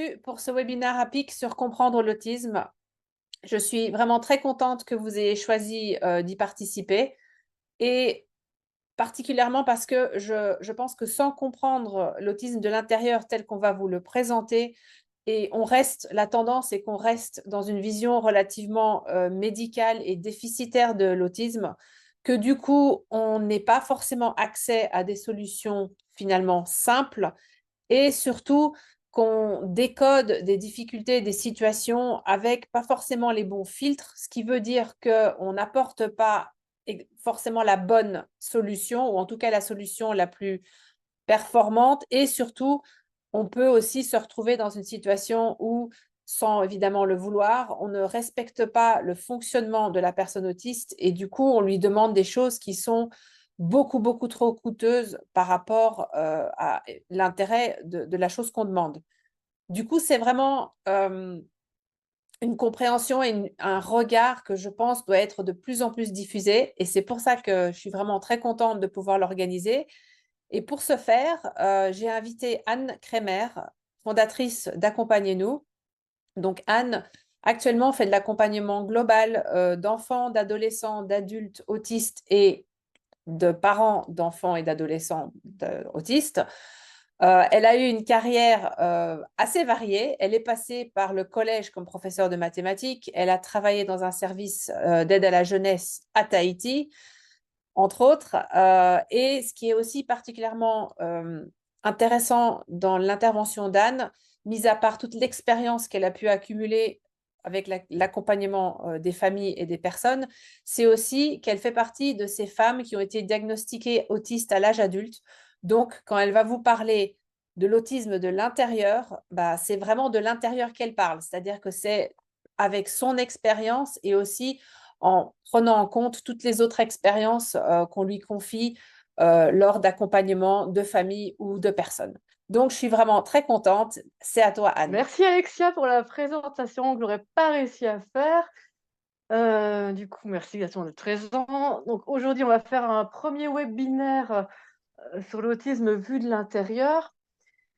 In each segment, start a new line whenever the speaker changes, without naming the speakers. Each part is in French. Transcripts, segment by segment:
bienvenue pour ce webinaire à PIC sur comprendre l'autisme. Je suis vraiment très contente que vous ayez choisi d'y participer et particulièrement parce que je pense que sans comprendre l'autisme de l'intérieur tel qu'on va vous le présenter, la tendance est qu'on reste dans une vision relativement médicale et déficitaire de l'autisme, que du coup, on n'ait pas forcément accès à des solutions finalement simples et surtout qu'on décode des difficultés, des situations avec pas forcément les bons filtres, ce qui veut dire qu'on n'apporte pas forcément la bonne solution, ou en tout cas la solution la plus performante, et surtout, on peut aussi se retrouver dans une situation où, sans évidemment le vouloir, on ne respecte pas le fonctionnement de la personne autiste et du coup, on lui demande des choses qui sont beaucoup trop coûteuses par rapport à l'intérêt de la chose qu'on demande. Du coup, c'est vraiment une compréhension et un regard que je pense doit être de plus en plus diffusé. Et c'est pour ça que je suis vraiment très contente de pouvoir l'organiser. Et pour ce faire, j'ai invité Anne Kremer, fondatrice d'Accompagnez-nous. Donc Anne, actuellement, fait de l'accompagnement global d'enfants, d'adolescents, d'adultes autistes et de parents d'enfants et d'adolescents autistes. Elle a eu une carrière assez variée. Elle est passée par le collège comme professeure de mathématiques. Elle a travaillé dans un service d'aide à la jeunesse à Tahiti, entre autres. Et ce qui est aussi particulièrement intéressant dans l'intervention d'Anne, mis à part toute l'expérience qu'elle a pu accumuler avec l'accompagnement des familles et des personnes, c'est aussi qu'elle fait partie de ces femmes qui ont été diagnostiquées autistes à l'âge adulte. Donc, quand elle va vous parler de l'autisme de l'intérieur, bah, c'est vraiment de l'intérieur qu'elle parle. C'est-à-dire que c'est avec son expérience et aussi en prenant en compte toutes les autres expériences qu'on lui confie lors d'accompagnement de famille ou de personnes. Donc, je suis vraiment très contente. C'est à toi, Anne.
Merci Alexia pour la présentation que j'aurais pas réussi à faire. Du coup, merci à d'être présent. Donc aujourd'hui, on va faire un premier webinaire sur l'autisme vu de l'intérieur.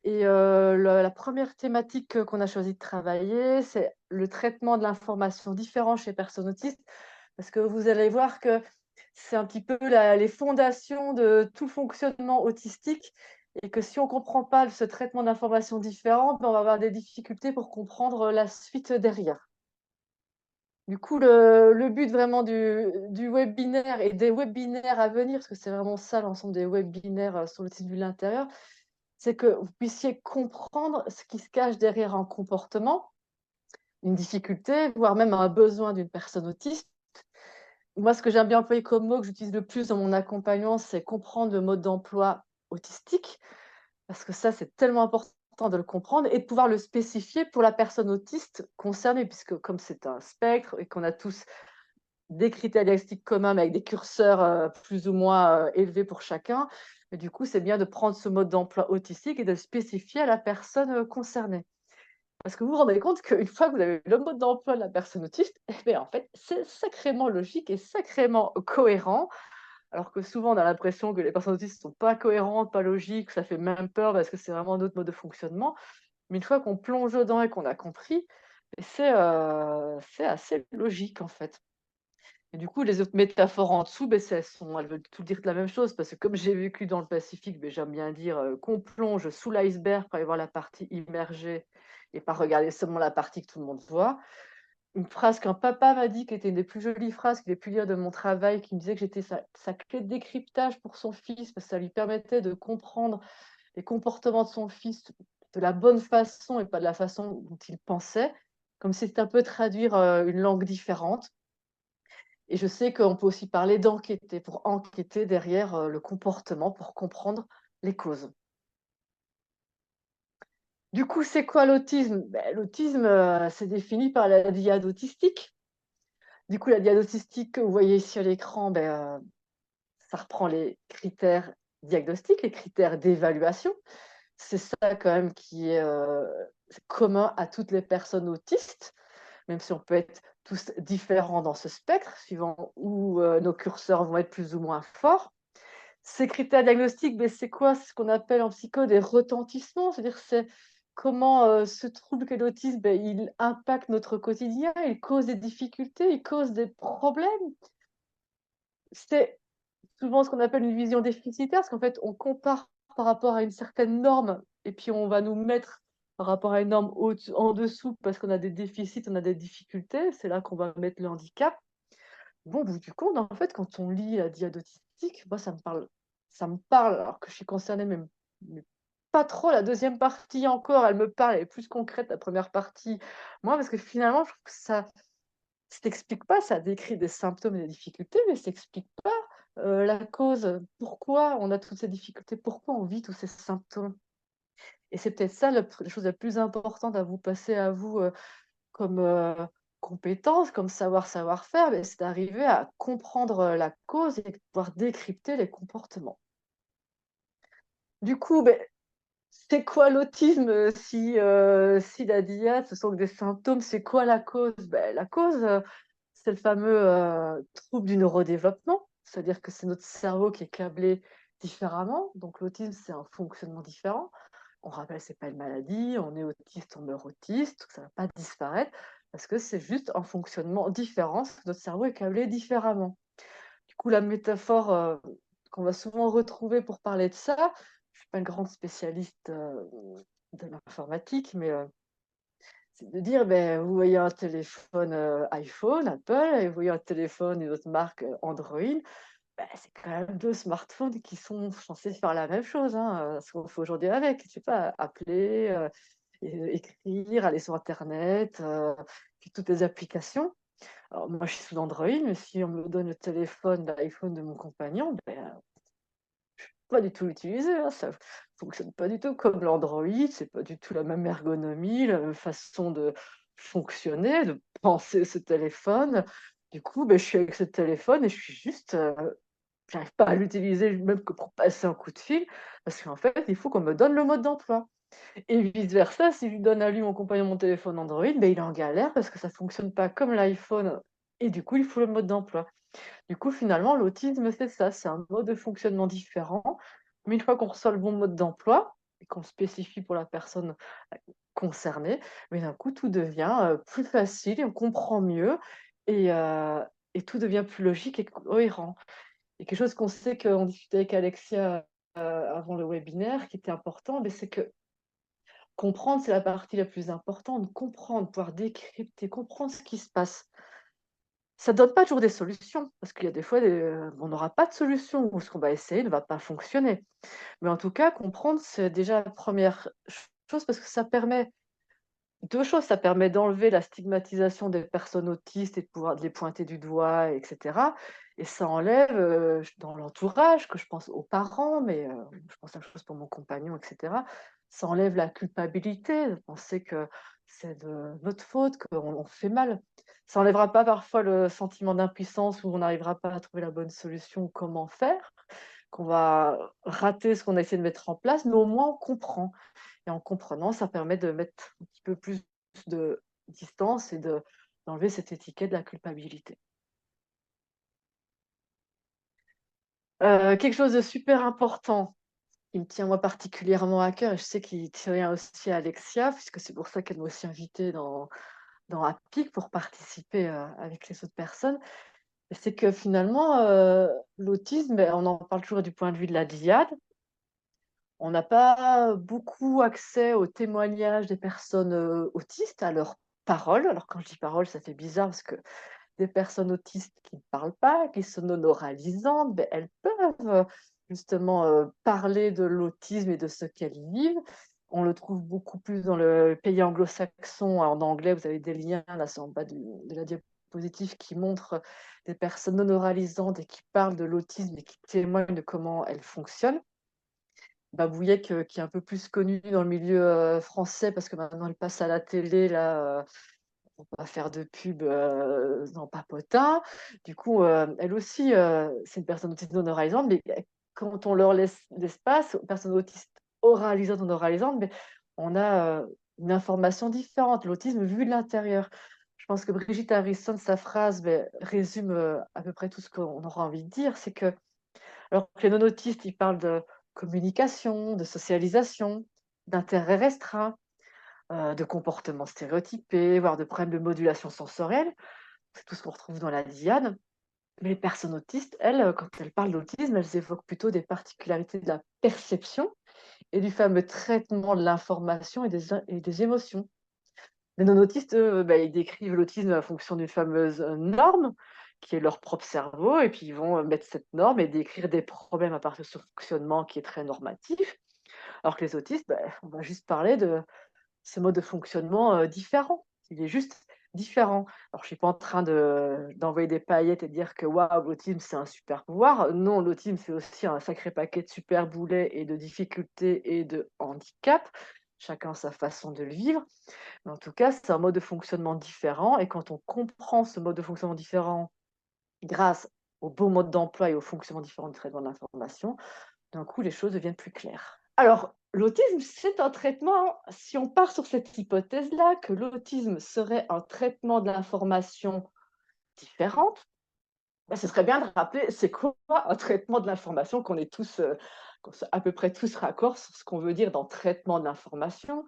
Et la première thématique qu'on a choisi de travailler, c'est le traitement de l'information différent chez les personnes autistes, parce que vous allez voir que c'est un petit peu les fondations de tout fonctionnement autistique, et que si on ne comprend pas ce traitement d'informations différentes, ben, on va avoir des difficultés pour comprendre la suite derrière. Du coup, le but vraiment du webinaire et des webinaires à venir, parce que c'est vraiment ça l'ensemble des webinaires sur le site de l'intérieur, c'est que vous puissiez comprendre ce qui se cache derrière un comportement, une difficulté, voire même un besoin d'une personne autiste. Moi, ce que j'aime bien employer comme mot que j'utilise le plus dans mon accompagnement, c'est comprendre le mode d'emploi autistique, parce que ça, c'est tellement important de le comprendre et de pouvoir le spécifier pour la personne autiste concernée, puisque comme c'est un spectre et qu'on a tous des critères diagnostiques communs, mais avec des curseurs plus ou moins élevés pour chacun, mais du coup, c'est bien de prendre ce mode d'emploi autistique et de le spécifier à la personne concernée. Parce que vous vous rendez compte qu'une fois que vous avez le mode d'emploi de la personne autiste, eh bien, en fait, c'est sacrément logique et sacrément cohérent. Alors que souvent, on a l'impression que les personnes autistes ne sont pas cohérentes, pas logiques, ça fait même peur parce que c'est vraiment notre mode de fonctionnement. Mais une fois qu'on plonge dedans et qu'on a compris, c'est assez logique en fait. Et du coup, les autres métaphores en dessous, elles veulent tout dire la même chose, parce que comme j'ai vécu dans le Pacifique, j'aime bien dire qu'on plonge sous l'iceberg pour aller voir la partie immergée et pas regarder seulement la partie que tout le monde voit. Une phrase qu'un papa m'a dit, qui était une des plus jolies phrases qu'il ait pu lire de mon travail, qui me disait que j'étais sa clé de décryptage pour son fils, parce que ça lui permettait de comprendre les comportements de son fils de la bonne façon et pas de la façon dont il pensait, comme si c'était un peu traduire une langue différente. Et je sais qu'on peut aussi parler d'enquêter, pour enquêter derrière le comportement, pour comprendre les causes. Du coup, c'est quoi l'autisme? L'autisme, c'est défini par la diade autistique. Du coup, la diade autistique que vous voyez ici à l'écran, ça reprend les critères diagnostiques, les critères d'évaluation. C'est ça quand même qui est commun à toutes les personnes autistes, même si on peut être tous différents dans ce spectre, suivant où nos curseurs vont être plus ou moins forts. Ces critères diagnostiques, c'est quoi? C'est ce qu'on appelle en psycho des retentissements, c'est-à-dire c'est comment ce trouble qu'est l'autisme, ben, il impacte notre quotidien, il cause des difficultés, il cause des problèmes. C'est souvent ce qu'on appelle une vision déficitaire, parce qu'en fait, on compare par rapport à une certaine norme et puis on va nous mettre par rapport à une norme en dessous parce qu'on a des déficits, on a des difficultés. C'est là qu'on va mettre le handicap. Bon, au bout du compte, en fait, quand on lit la diade autistique, moi, ça me parle alors que je suis concernée, mais pas trop. La deuxième partie encore, elle me parle, elle est plus concrète, la première partie, moi, parce que finalement, je trouve que ça t'explique pas, ça décrit des symptômes et des difficultés, mais ça explique pas la cause, pourquoi on a toutes ces difficultés, pourquoi on vit tous ces symptômes. Et c'est peut-être ça la chose la plus importante à vous passer à vous, comme, compétence, comme savoir-faire, beh, c'est d'arriver à comprendre, la cause et de pouvoir décrypter les comportements. Du coup, beh, c'est quoi l'autisme, si la DIA, ce sont que des symptômes, c'est quoi la cause? Beh, la cause, c'est le fameux, trouble du neurodéveloppement, c'est-à-dire que c'est notre cerveau qui est câblé différemment, donc l'autisme, c'est un fonctionnement différent. On rappelle, c'est pas une maladie, on est autiste, on meurt autiste, ça va pas disparaître parce que c'est juste un fonctionnement différent, c'est que notre cerveau est câblé différemment. Du coup, la métaphore, qu'on va souvent retrouver pour parler de ça, je suis pas une grande spécialiste, de l'informatique, mais, c'est de dire, beh, vous voyez un téléphone, iPhone, Apple et vous voyez un téléphone d'une autre marque, Android, bah, c'est quand même 2 smartphones qui sont censés faire la même chose, hein, ce qu'on fait aujourd'hui avec. Je sais pas, appeler, écrire, aller sur internet, puis toutes les applications. Alors moi, je suis sous Android, mais si on me donne le téléphone, l'iPhone de mon compagnon, ben, pas du tout l'utiliser, hein, ça fonctionne pas du tout comme l'Android, c'est pas du tout la même ergonomie, la même façon de fonctionner, de penser ce téléphone. Du coup, beh, je suis avec ce téléphone et je suis juste, j'arrive pas à l'utiliser même que pour passer un coup de fil, parce qu'en fait, il faut qu'on me donne le mode d'emploi et vice versa, si je lui donne à lui, mon compagnon, mon téléphone Android, beh, il est en galère parce que ça fonctionne pas comme l'iPhone et du coup, il faut le mode d'emploi. Du coup, finalement, l'autisme, c'est ça, c'est un mode de fonctionnement différent, mais une fois qu'on reçoit le bon mode d'emploi et qu'on spécifie pour la personne, concernée, mais d'un coup, tout devient, plus facile et on comprend mieux et heu et tout devient plus logique et cohérent. Et quelque chose qu'on sait qu'on discutait avec Alexia, avant le webinaire, qui était important, mais c'est que comprendre, c'est la partie la plus importante. Comprendre, pouvoir décrypter, comprendre ce qui se passe. Ça donne pas toujours des solutions, parce qu'il y a des fois, on n'aura pas de solution ou ce qu'on va essayer ne va pas fonctionner. Mais en tout cas, comprendre, c'est déjà la première chose parce que ça permet 2 choses, ça permet d'enlever la stigmatisation des personnes autistes et de pouvoir de les pointer du doigt et cetera et ça enlève, dans l'entourage, que je pense aux parents, mais je pense la même chose pour mon compagnon et cetera. Ça enlève la culpabilité de penser que c'est de notre faute, qu'on fait mal. Ça enlèvera pas parfois le sentiment d'impuissance où on n'arrivera pas à trouver la bonne solution ou comment faire, qu'on va rater ce qu'on a essayé de mettre en place, mais au moins on comprend. Et en comprenant, ça permet de mettre un petit peu plus de distance et d'enlever cette étiquette de la culpabilité. Quelque chose de super important qui me tient moi particulièrement à cœur et je sais qu'il tient aussi à Alexia, puisque c'est pour ça qu'elle m'a aussi invitée dans APIC pour participer, avec les autres personnes. C'est que finalement, l'autisme, beh, on en parle toujours du point de vue de la DIAD. On n'a pas beaucoup accès aux témoignages des personnes, autistes, à leurs paroles. Alors quand je dis paroles, ça fait bizarre parce que des personnes autistes qui ne parlent pas, qui sont non-oralisantes, beh, elles peuvent, justement, parler de l'autisme et de ce qu'elles vivent. On le trouve beaucoup plus dans le pays anglo-saxon. En anglais, vous avez des liens, là, c'est en bas de la diapositive qui montrent des personnes non-oralisantes et qui parlent de l'autisme et qui témoignent de comment elles fonctionnent. Babouillec, qui est un peu plus connue dans le milieu, français parce que maintenant elle passe à la télé là, pour pas faire de pub, dans Papotin. Du coup, elle aussi, c'est une personne autiste non oralisante, mais quand on leur laisse l'espace aux personnes autistes oralisantes, non oralisantes, mais on a, une information différente, l'autisme vu de l'intérieur. Je pense que Brigitte Harrison, sa phrase, beh, résume, à peu près tout ce qu'on aura envie de dire. C'est que alors que les non-autistes, ils parlent de communication, de socialisation, d'intérêt restreint. de comportements stéréotypés, voire de problèmes de modulation sensorielle. C'est tout ce qu'on retrouve dans la DIAD. Mais les personnes autistes, elles, quand elles parlent d'autisme, elles évoquent plutôt des particularités de la perception et du fameux traitement de l'information et des émotions. Les non-autistes, eux, bah, ils décrivent l'autisme en fonction d'une fameuse, norme, qui est leur propre cerveau et puis ils vont, mettre cette norme et décrire des problèmes à partir de ce fonctionnement qui est très normatif. Alors que les autistes, bah, on va juste parler de ce mode de fonctionnement, différent. Il est juste différent. Alors je suis pas en train d'envoyer des paillettes et de dire que waouh, l'autisme, c'est un super pouvoir. Non, l'autisme, c'est aussi un sacré paquet de super boulets et de difficultés et de handicaps. Chacun sa façon de le vivre. Mais en tout cas, c'est un mode de fonctionnement différent et quand on comprend ce mode de fonctionnement différent grâce au beau mode d'emploi et au fonctionnement différent du traitement de l'information, d'un coup, les choses deviennent plus claires. Alors, l'autisme, c'est un traitement, si on part sur cette hypothèse-là, que l'autisme serait un traitement de l'information différente, bah, ce serait bien de rappeler c'est quoi un traitement de l'information, qu'on soit à peu près tous raccords sur ce qu'on veut dire dans traitement de l'information.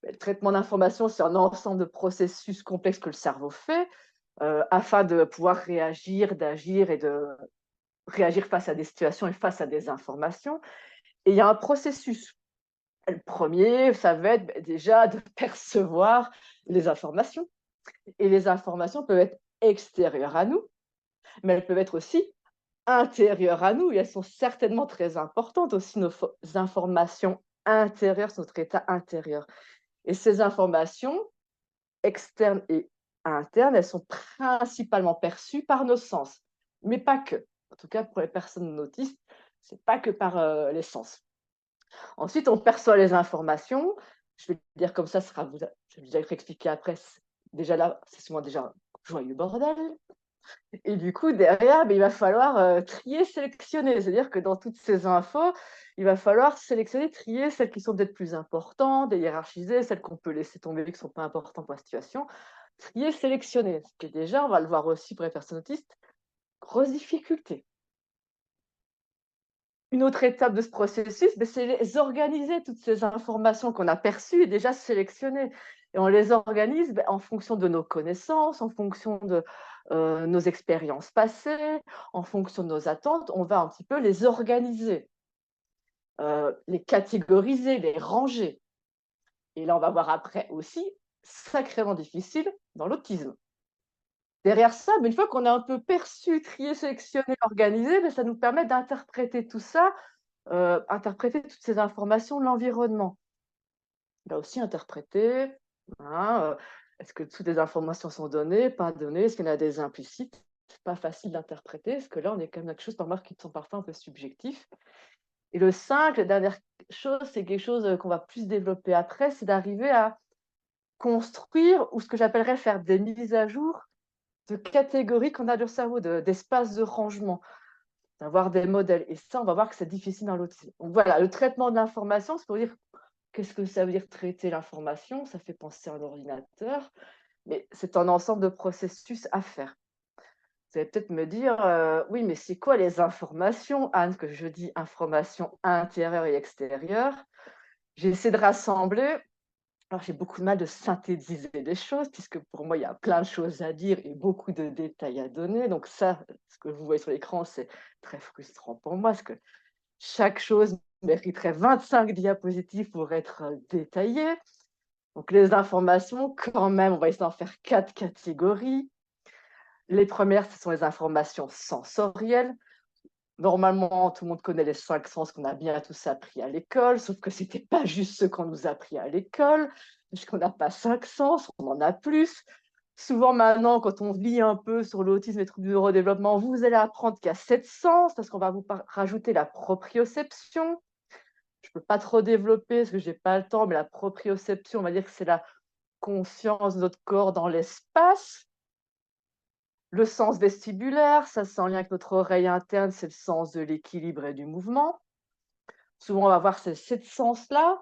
Le traitement d'information, c'est un ensemble de processus complexes que le cerveau fait afin de pouvoir réagir, d'agir et de réagir face à des situations et face à des informations. Et il y a un processus. Le premier, ça va être déjà de percevoir les informations. Et les informations peuvent être extérieures à nous, mais elles peuvent être aussi intérieures à nous. Et elles sont certainement très importantes aussi, informations intérieures, sur notre état intérieur. Et ces informations, externes et internes, elles sont principalement perçues par nos sens, mais pas que. En tout cas, pour les personnes autistes, c'est pas que par les sens. Ensuite, on perçoit les informations. Je vais le dire comme ça, je vais déjà expliquer après. Déjà là, c'est souvent déjà un joyeux bordel. Et du coup, derrière, il va falloir trier, sélectionner. C'est-à-dire que dans toutes ces infos, il va falloir sélectionner, trier celles qui sont peut-être plus importantes, et hiérarchiser celles qu'on peut laisser tomber, qui ne sont pas importantes pour la situation. Trier, sélectionner. Ce qui est déjà, on va le voir aussi pour les personnes autistes, grosse difficulté. Une autre étape de ce processus, c'est les organiser toutes ces informations qu'on a perçues et déjà sélectionnées. Et on les organise en fonction de nos connaissances, en fonction de nos expériences passées, en fonction de nos attentes. On va un petit peu les organiser, les catégoriser, les ranger. Et là, on va voir après aussi, sacrément difficile dans l'autisme. Derrière ça, une fois qu'on a un peu perçu, trié, sélectionné, organisé, ça nous permet d'interpréter tout ça, interpréter toutes ces informations de l'environnement. Il va aussi interpréter, hein, est-ce que toutes les informations sont données, pas données, est-ce qu'il y en a des implicites? C'est pas facile d'interpréter, parce que là, on est quand même dans quelque chose, par qui sont parfois un peu subjectifs. Et le 5, la dernière chose, c'est quelque chose qu'on va plus développer après, c'est d'arriver à construire, ou ce que j'appellerais faire des mises à jour de catégories qu'on a dans le cerveau, d'espaces de rangement, d'avoir des modèles. Et ça, on va voir que c'est difficile dans l'autisme. Donc voilà, le traitement de l'information, c'est pour dire qu'est-ce que ça veut dire traiter l'information. Ça fait penser à un ordinateur, mais c'est un ensemble de processus à faire. Vous allez peut-être me dire, oui, mais c'est quoi les informations, Anne, que je dis informations intérieures et extérieures? J'essaie de rassembler. Alors, j'ai beaucoup de mal de synthétiser les choses, puisque pour moi, il y a plein de choses à dire et beaucoup de détails à donner. Donc ça, ce que vous voyez sur l'écran, c'est très frustrant pour moi, parce que chaque chose mériterait 25 diapositives pour être détaillée. Donc les informations, quand même, on va essayer d'en faire 4 catégories. Les premières, ce sont les informations sensorielles. Normalement, tout le monde connaît les 5 sens qu'on a bien tous appris à l'école, sauf que ce n'était pas juste ce qu'on nous a appris à l'école, puisqu'on n'a pas 5 sens, on en a plus. Souvent maintenant, quand on lit un peu sur l'autisme et les troubles du neurodéveloppement, vous allez apprendre qu'il y a 7 sens, parce qu'on va vous rajouter la proprioception. Je ne peux pas trop développer parce que je n'ai pas le temps, mais la proprioception, on va dire que c'est la conscience de notre corps dans l'espace. Le sens vestibulaire, ça c'est en lien avec notre oreille interne, c'est le sens de l'équilibre et du mouvement. Souvent, on va voir ces 7 sens-là.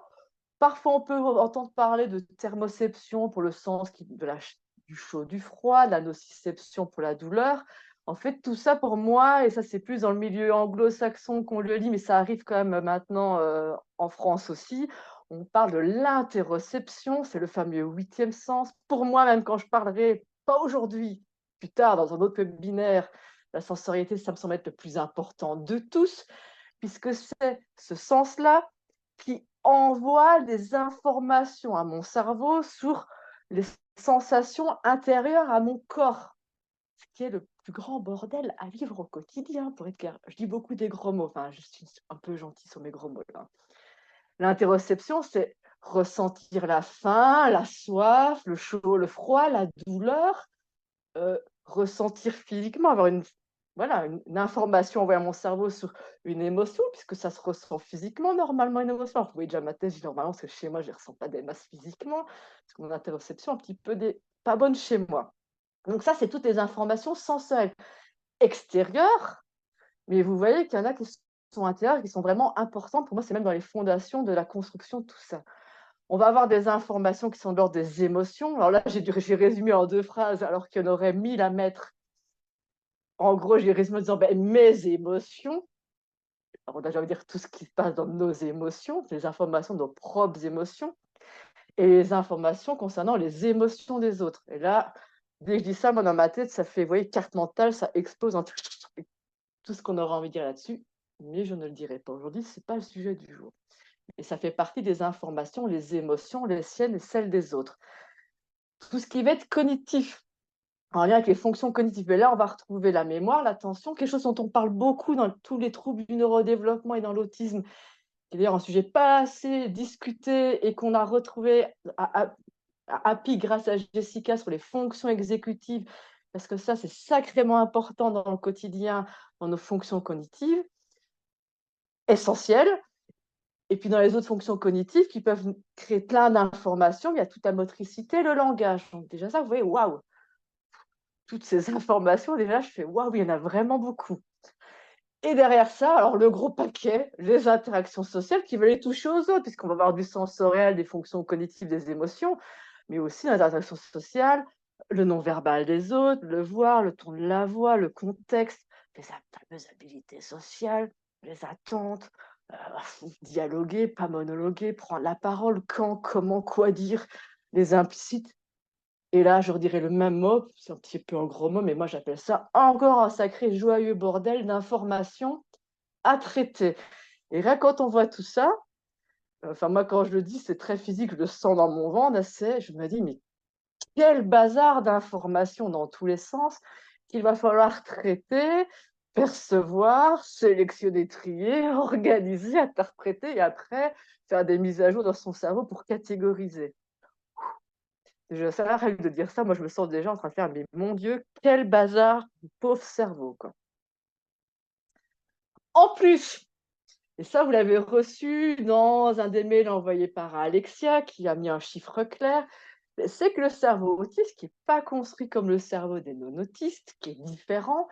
Parfois, on peut entendre parler de thermoception pour le sens du chaud, du froid, la nociception pour la douleur. En fait, tout ça pour moi, et ça c'est plus dans le milieu anglo-saxon qu'on le lit, mais ça arrive quand même maintenant en France aussi, on parle de l'interoception, c'est le fameux 8e sens. Pour moi, même quand je parlerai, pas aujourd'hui, plus tard dans un autre webinaire, la sensorialité, ça me semble être le plus important de tous, puisque c'est ce sens-là qui envoie des informations à mon cerveau sur les sensations intérieures à mon corps, ce qui est le plus grand bordel à vivre au quotidien, pour être clair. Je dis beaucoup des gros mots, enfin, je suis un peu gentille sur mes gros mots là. L'interoception, c'est ressentir la faim, la soif, le chaud, le froid, la douleur, ressentir physiquement, avoir une information envoyée à mon cerveau sur une émotion, puisque ça se ressent physiquement normalement une émotion. Alors, vous voyez déjà ma thèse, je dis normalement, parce que chez moi, je ne ressens pas des masses physiquement, parce que mon interoception est un petit peu pas bonne chez moi. Donc ça, c'est toutes les informations sensorielles extérieures, mais vous voyez qu'il y en a qui sont intérieures, qui sont vraiment importantes. Pour moi, c'est même dans les fondations de la construction de tout ça. On va avoir des informations qui sont de l'ordre des émotions. Alors là, j'ai résumé en 2 phrases, alors qu'il y en aurait 1000 à mettre. En gros, j'ai résumé en disant mes émotions. Alors là, j'ai envie de dire tout ce qui se passe dans nos émotions, les informations de nos propres émotions, et les informations concernant les émotions des autres. Et là, dès que je dis ça, moi, dans ma tête, ça fait, vous voyez, carte mentale, ça explose en tout ce qu'on aura envie de dire là-dessus. Mais je ne le dirai pas aujourd'hui, ce n'est pas le sujet du jour. Et ça fait partie des informations, les émotions, les siennes et celles des autres. Tout ce qui va être cognitif, en lien avec les fonctions cognitives. Et là, on va retrouver la mémoire, l'attention, quelque chose dont on parle beaucoup dans tous les troubles du neurodéveloppement et dans l'autisme, qui est d'ailleurs un sujet pas assez discuté et qu'on a retrouvé à Happy grâce à Jessica sur les fonctions exécutives, parce que ça, c'est sacrément important dans le quotidien, dans nos fonctions cognitives, essentielles. Et puis dans les autres fonctions cognitives qui peuvent créer plein d'informations, il y a toute la motricité, le langage. Donc déjà ça, vous voyez, waouh, toutes ces informations, déjà, je fais waouh, il y en a vraiment beaucoup. Et derrière ça, alors le gros paquet, les interactions sociales qui veulent les toucher aux autres, puisqu'on va avoir du sensoriel, des fonctions cognitives, des émotions, mais aussi les interactions sociales, le non-verbal des autres, le voir, le ton de la voix, le contexte, les fameuses habilités sociales, les attentes, dialoguer, pas monologuer, prendre la parole, quand, comment, quoi dire, les implicites. Et là, je redirais le même mot, c'est un petit peu un gros mot, mais moi j'appelle ça encore un sacré joyeux bordel d'informations à traiter. Et là, quand on voit tout ça, enfin moi quand je le dis, c'est très physique, je le sens dans mon ventre, je me dis, mais quel bazar d'informations dans tous les sens qu'il va falloir traiter, percevoir, sélectionner, trier, organiser, interpréter et après faire des mises à jour dans son cerveau pour catégoriser. Ça arrête de dire ça, moi je me sens déjà en train de faire, mais mon Dieu, quel bazar, pauvre cerveau, quoi. En plus, et ça vous l'avez reçu dans un des mails envoyés par Alexia, qui a mis un chiffre clair, c'est que le cerveau autiste, qui n'est pas construit comme le cerveau des non-autistes, qui est différent,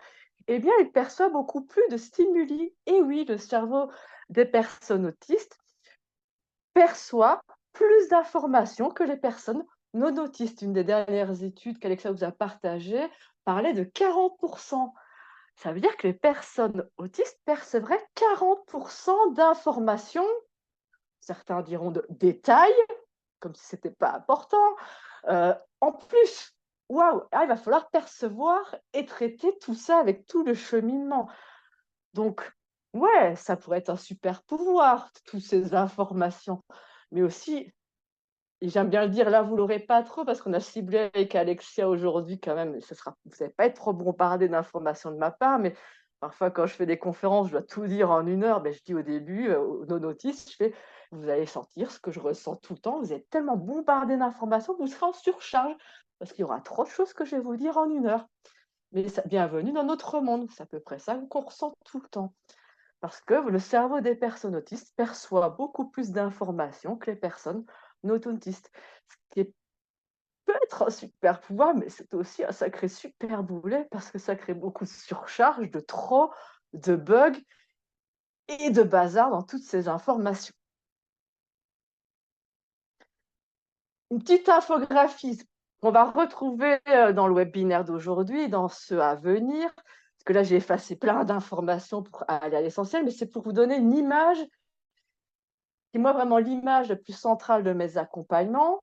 eh bien, il perçoit beaucoup plus de stimuli. Et oui, le cerveau des personnes autistes perçoit plus d'informations que les personnes non autistes. Une des dernières études qu'Alexa vous a partagées parlait de 40%. Ça veut dire que les personnes autistes percevraient 40% d'informations, certains diront de détails, comme si ce n'était pas important. En plus, waouh, il va falloir percevoir et traiter tout ça avec tout le cheminement. Donc, ouais, ça pourrait être un super pouvoir, toutes ces informations. Mais aussi, et j'aime bien le dire, là, vous ne l'aurez pas trop parce qu'on a ciblé avec Alexia aujourd'hui quand même. Vous n'allez pas être trop bombardé d'informations de ma part, mais parfois, quand je fais des conférences, je dois tout dire en 1 heure. Je dis au début, aux non-autistes, vous allez sentir ce que je ressens tout le temps. Vous êtes tellement bombardé d'informations que vous serez en surcharge parce qu'il y aura trop de choses que je vais vous dire en 1 heure. Mais bienvenue dans notre monde. C'est à peu près ça qu'on ressent tout le temps. Parce que le cerveau des personnes autistes perçoit beaucoup plus d'informations que les personnes non autistes. Ce qui peut être un super pouvoir, mais c'est aussi un sacré super boulet parce que ça crée beaucoup de surcharge, de trop, de bugs et de bazar dans toutes ces informations. Une petite infographie qu'on va retrouver dans le webinaire d'aujourd'hui, dans ceux à venir, parce que là j'ai effacé plein d'informations pour aller à l'essentiel, mais c'est pour vous donner une image qui est moi vraiment l'image la plus centrale de mes accompagnements.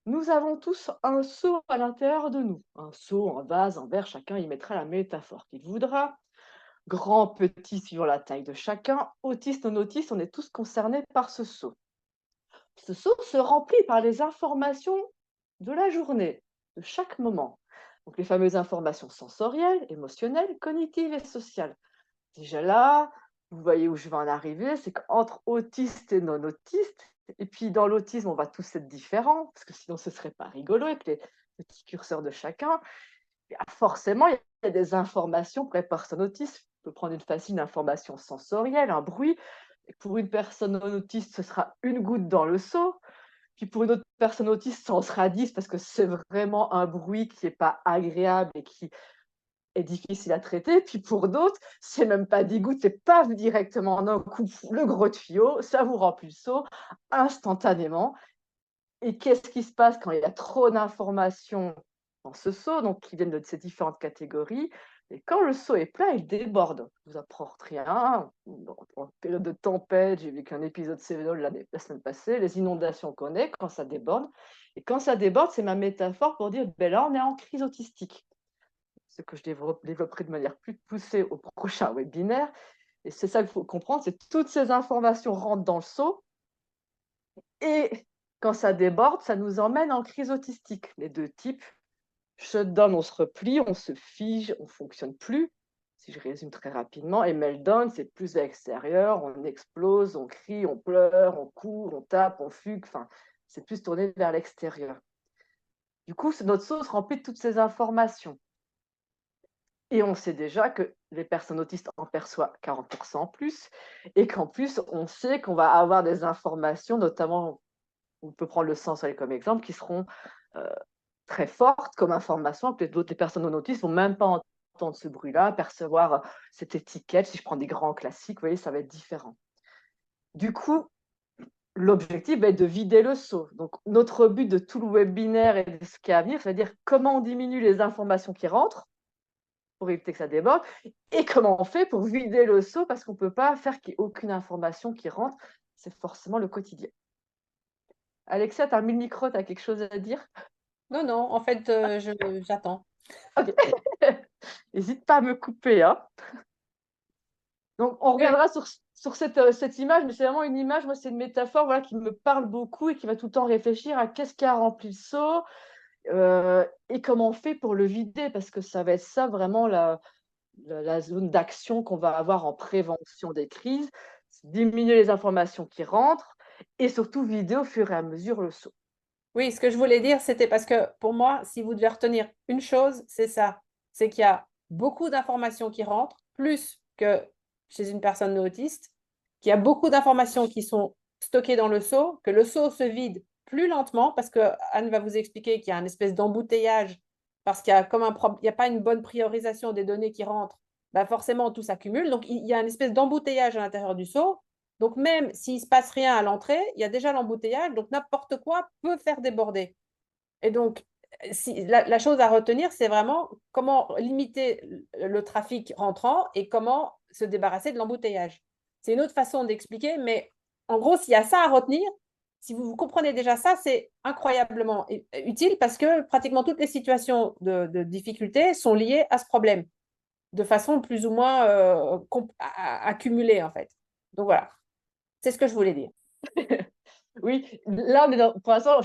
Nous avons tous un seau à l'intérieur de nous. Un seau, un vase, un verre, chacun y mettra la métaphore qu'il voudra. Grand, petit, suivant la taille de chacun. Autiste, non autiste, on est tous concernés par ce seau. Ce seau se remplit par les informations de la journée, de chaque moment. Donc les fameuses informations sensorielles, émotionnelles, cognitives et sociales. Déjà là, vous voyez où je vais en arriver, c'est qu'entre autistes et non autistes, et puis dans l'autisme, on va tous être différents, parce que sinon ce serait pas rigolo avec les petits curseurs de chacun. Forcément, il y a des informations pour les personnes autistes. On peut prendre une facile information sensorielle, un bruit. Et pour une personne non autiste, ce sera une goutte dans le seau. Puis pour une autre personne autiste, ça en sera 10 parce que c'est vraiment un bruit qui n'est pas agréable et qui est difficile à traiter. Puis pour d'autres, c'est même pas 10 gouttes, c'est paf directement d'un coup le gros tuyau, ça vous remplit le seau instantanément. Et qu'est-ce qui se passe quand il y a trop d'informations dans ce seau, donc qui viennent de ces différentes catégories? Et quand le seau est plein, il déborde. Je vous apporte rien. En période de tempête, j'ai vécu un épisode sévère la semaine passée. Les inondations, on connaît quand ça déborde. Et quand ça déborde, c'est ma métaphore pour dire, ben là, on est en crise autistique. Ce que je développerai de manière plus poussée au prochain webinaire. Et c'est ça qu'il faut comprendre, c'est que toutes ces informations rentrent dans le seau. Et quand ça déborde, ça nous emmène en crise autistique. Les deux types, shutdown, on se replie, on se fige, on ne fonctionne plus, si je résume très rapidement. Et meltdown, c'est plus à l'extérieur, on explose, on crie, on pleure, on court, on tape, on fugue, enfin, c'est plus tourné vers l'extérieur. Du coup, notre sauce remplit de toutes ces informations. Et on sait déjà que les personnes autistes en perçoivent 40% en plus, et qu'en plus, on sait qu'on va avoir des informations, notamment, on peut prendre le sensoriel comme exemple, qui seront très fortes comme information. Peut-être d'autres personnes non autistes ne vont même pas entendre ce bruit-là, percevoir cette étiquette. Si je prends des grands classiques, vous voyez, ça va être différent. Du coup, l'objectif va être de vider le seau. Donc, notre but de tout le webinaire et de ce qui est à venir, c'est-à-dire comment on diminue les informations qui rentrent pour éviter que ça déborde, et comment on fait pour vider le seau, parce qu'on ne peut pas faire qu'il n'y ait aucune information qui rentre. C'est forcément le quotidien. Alexia, tu as mis le micro, tu as quelque chose à dire?
Non, non, en fait, j'attends.
Ok. N'hésite pas à me couper, hein. Donc, on reviendra sur cette image, mais c'est vraiment une image, moi, c'est une métaphore voilà, qui me parle beaucoup et qui va tout le temps réfléchir à qu'est-ce qui a rempli le seau et comment on fait pour le vider, parce que ça va être ça vraiment la zone d'action qu'on va avoir en prévention des crises, diminuer les informations qui rentrent et surtout vider au fur et à mesure le seau.
Oui, ce que je voulais dire, c'était parce que pour moi, si vous devez retenir une chose, c'est ça. C'est qu'il y a beaucoup d'informations qui rentrent, plus que chez une personne non autiste, qu'il y a beaucoup d'informations qui sont stockées dans le seau, que le seau se vide plus lentement, parce que Anne va vous expliquer qu'il y a une espèce d'embouteillage, parce qu'il y a comme il n'y a pas une bonne priorisation des données qui rentrent, bah forcément tout s'accumule. Donc il y a une espèce d'embouteillage à l'intérieur du seau. Donc, même s'il ne se passe rien à l'entrée, il y a déjà l'embouteillage, donc n'importe quoi peut faire déborder. Et donc, la chose à retenir, c'est vraiment comment limiter le trafic rentrant et comment se débarrasser de l'embouteillage. C'est une autre façon d'expliquer, mais en gros, s'il y a ça à retenir, si vous comprenez déjà ça, c'est incroyablement utile parce que pratiquement toutes les situations de difficulté sont liées à ce problème, de façon plus ou moins accumulée, en fait. Donc voilà. C'est ce que je voulais dire.
Oui, là, pour l'instant,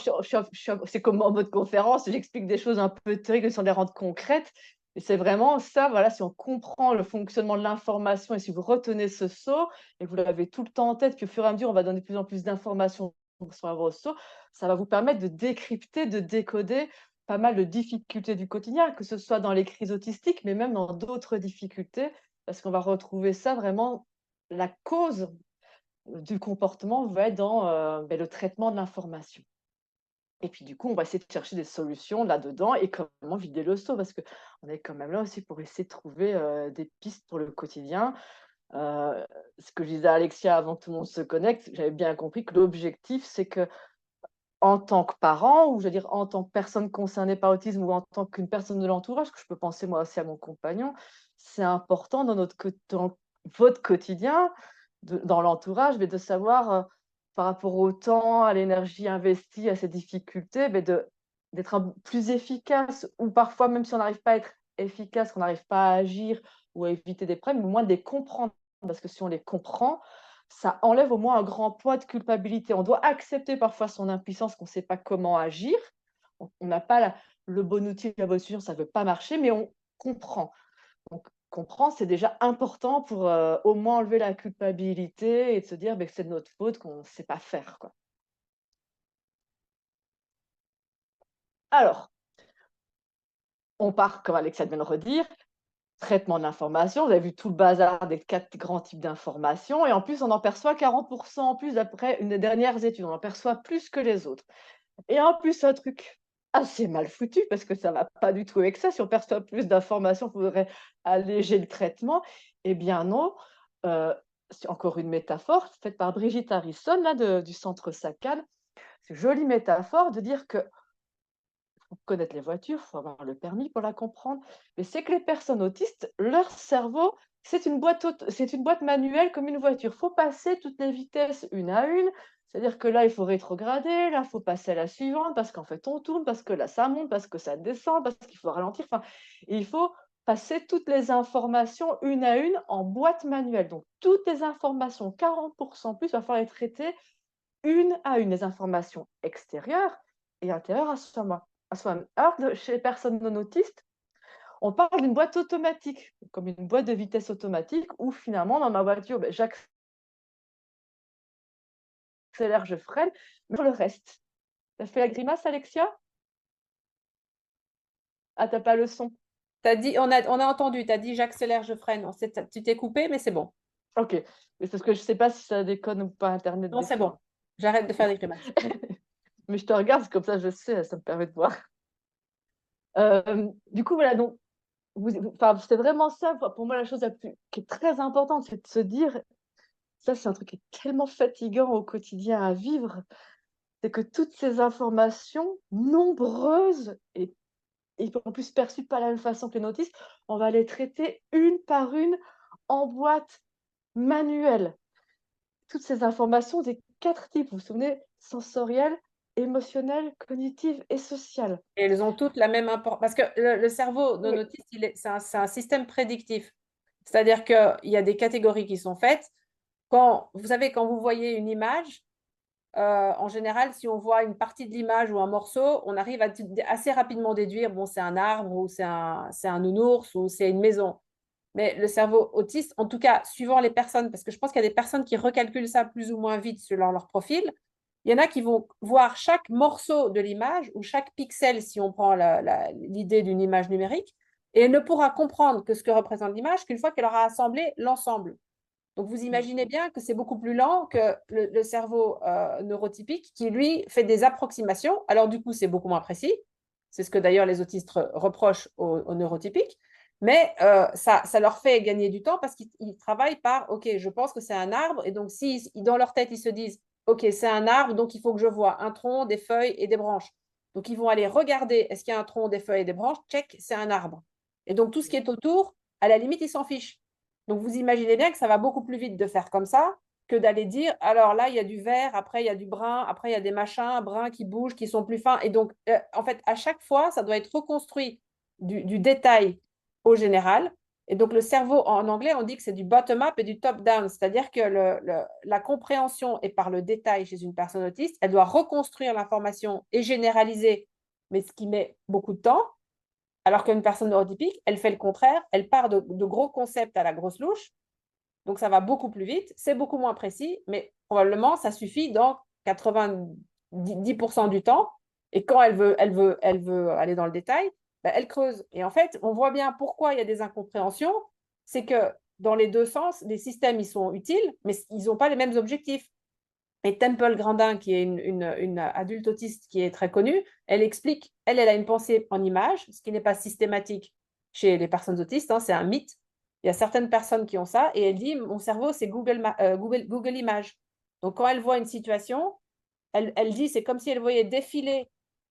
c'est comme en mode conférence, j'explique des choses un peu théoriques sans les rendre concrètes. Et c'est vraiment ça, voilà, si on comprend le fonctionnement de l'information et si vous retenez ce saut et que vous l'avez tout le temps en tête, puis au fur et à mesure, on va donner de plus en plus d'informations sur un saut, ça va vous permettre de décrypter, de décoder pas mal de difficultés du quotidien, que ce soit dans les crises autistiques, mais même dans d'autres difficultés, parce qu'on va retrouver ça vraiment, la cause du comportement va être dans le traitement de l'information. Et puis du coup, on va essayer de chercher des solutions là-dedans et comment vider le seau, parce qu'on est quand même là aussi pour essayer de trouver des pistes pour le quotidien. Ce que je disais à Alexia avant que tout le monde se connecte, j'avais bien compris que l'objectif, c'est que en tant que parent, ou je veux dire en tant que personne concernée par l'autisme, ou en tant qu'une personne de l'entourage, que je peux penser moi aussi à mon compagnon, c'est important dans votre quotidien, dans l'entourage, mais de savoir par rapport au temps, à l'énergie investie, à ces difficultés, mais d'être plus efficace, ou parfois, même si on n'arrive pas à être efficace, qu'on n'arrive pas à agir ou à éviter des problèmes, au moins de les comprendre. Parce que si on les comprend, ça enlève au moins un grand poids de culpabilité. On doit accepter parfois son impuissance, qu'on ne sait pas comment agir. On n'a pas le bon outil, la bonne solution, ça ne veut pas marcher, mais on comprend. Donc, comprendre, c'est déjà important pour au moins enlever la culpabilité et de se dire que c'est de notre faute, qu'on ne sait pas faire, quoi. Alors, on part, comme Alexa vient de le redire, traitement de l'information. Vous avez vu tout le bazar des 4 grands types d'informations. Et en plus, on en perçoit 40% en plus d'après une des dernières études. On en perçoit plus que les autres. Et en plus, un truc assez mal foutu, parce que ça ne va pas du tout avec ça. Si on perçoit plus d'informations, il faudrait alléger le traitement. Eh bien non. C'est encore une métaphore faite par Brigitte Harrison, là, du centre SACAN. C'est une jolie métaphore de dire que faut connaître les voitures, il faut avoir le permis pour la comprendre. Mais c'est que les personnes autistes, leur cerveau, c'est une boîte manuelle comme une voiture. Il faut passer toutes les vitesses une à une. C'est-à-dire que là, il faut rétrograder, là, il faut passer à la suivante, parce qu'en fait, on tourne, parce que là, ça monte, parce que ça descend, parce qu'il faut ralentir. Enfin, il faut passer toutes les informations une à une en boîte manuelle. Donc, toutes les informations, 40% plus, il va falloir les traiter une à une, les informations extérieures et intérieures à soi-même. Alors que chez les personnes non autistes, on parle d'une boîte automatique, comme une boîte de vitesse automatique, où finalement, dans ma voiture, j'accélère, je freine, mais pour le reste. Tu as fait la grimace, Alexia? Ah, t'as pas le son.
T'as dit, on a entendu, tu as dit j'accélère, je freine. Tu t'es coupé, mais c'est bon.
Ok, mais c'est parce que je sais pas si ça déconne ou pas Internet
Non,
des
c'est bon.
fois.
J'arrête de faire des grimaces.
Mais je te regarde, comme ça je sais, ça me permet de voir. Du coup, voilà, donc enfin, c'est vraiment ça, pour moi, la chose qui est très importante, c'est de se dire, ça c'est un truc qui est tellement fatigant au quotidien à vivre, c'est que toutes ces informations nombreuses et en plus perçues pas de la même façon que les notices, on va les traiter une par une en boîte manuelle. Toutes ces informations des 4 types, vous vous souvenez, sensorielles, émotionnelles, cognitives et sociales.
Et elles ont toutes la même importance. Parce que le cerveau non
Oui,
autiste, c'est un système prédictif. C'est-à-dire qu'il y a des catégories qui sont faites. Vous savez, quand vous voyez une image, en général, si on voit une partie de l'image ou un morceau, on arrive à assez rapidement déduire, bon, c'est un arbre ou c'est un nounours ou c'est une maison. Mais le cerveau autiste, en tout cas, suivant les personnes, parce que je pense qu'il y a des personnes qui recalculent ça plus ou moins vite selon leur profil, il y en a qui vont voir chaque morceau de l'image ou chaque pixel, si on prend l'idée d'une image numérique, et elle ne pourra comprendre que ce que représente l'image qu'une fois qu'elle aura assemblé l'ensemble. Donc, vous imaginez bien que c'est beaucoup plus lent que le cerveau neurotypique qui, lui, fait des approximations. Alors, du coup, c'est beaucoup moins précis. C'est ce que d'ailleurs les autistes reprochent aux neurotypiques. Mais ça leur fait gagner du temps parce qu'ils travaillent par, OK, je pense que c'est un arbre. Et donc, si dans leur tête, ils se disent, OK, c'est un arbre, donc il faut que je vois un tronc, des feuilles et des branches. Donc, ils vont aller regarder, est-ce qu'il y a un tronc, des feuilles et des branches? Check, c'est un arbre. Et donc, tout ce qui est autour, à la limite, ils s'en fichent. Donc, vous imaginez bien que ça va beaucoup plus vite de faire comme ça que d'aller dire, alors là, il y a du vert, après, il y a du brun, après, il y a des machins bruns qui bougent, qui sont plus fins. Et donc, en fait, à chaque fois, ça doit être reconstruit du détail au général. Et donc, le cerveau, en anglais, on dit que c'est du bottom-up et du top-down. C'est-à-dire que la compréhension est par le détail chez une personne autiste. Elle doit reconstruire l'information et généraliser, mais ce qui met beaucoup de temps. Alors qu'une personne neurotypique, elle fait le contraire, elle part de gros concepts à la grosse louche, donc ça va beaucoup plus vite, c'est beaucoup moins précis, mais probablement ça suffit dans 90% du temps. Et quand elle veut aller dans le détail, ben, elle creuse. Et en fait, on voit bien pourquoi il y a des incompréhensions, c'est que dans les deux sens, les systèmes, ils sont utiles, mais ils n'ont pas les mêmes objectifs. Et Temple Grandin, qui est une adulte autiste qui est très connue, elle explique, elle a une pensée en image, ce qui n'est pas systématique chez les personnes autistes, hein, c'est un mythe. Il y a certaines personnes qui ont ça, et elle dit, mon cerveau, c'est Google Images. Donc, quand elle voit une situation, elle dit, c'est comme si elle voyait défiler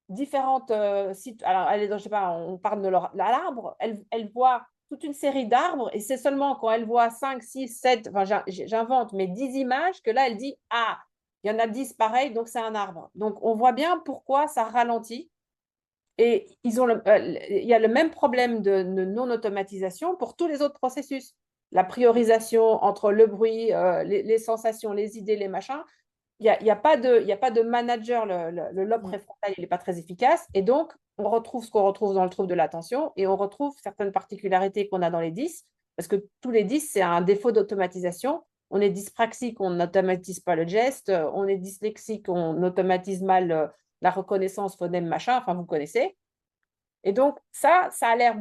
différentes alors, elle est dans, je sais pas, on parle de l'arbre, elle voit toute une série d'arbres, et c'est seulement quand elle voit 5, 6, 7, enfin, j'invente, mais 10 images, que là, elle dit, ah, Il y en a 10 pareils, donc c'est un arbre. Donc, on voit bien pourquoi ça ralentit. Et il y a le même problème de non-automatisation pour tous les autres processus. La priorisation entre le bruit, les sensations, les idées, les machins. Il y a pas de manager, le lobe
Mm.
préfrontal, il n'est pas très efficace. Et donc, on retrouve ce qu'on retrouve dans le trouble de l'attention et on retrouve certaines particularités qu'on a dans les 10, parce que tous les 10, c'est un défaut d'automatisation. On est dyspraxique, on n'automatise pas le geste. On est dyslexique, on automatise mal la reconnaissance phonème, machin. Enfin, vous connaissez. Et donc, ça a l'air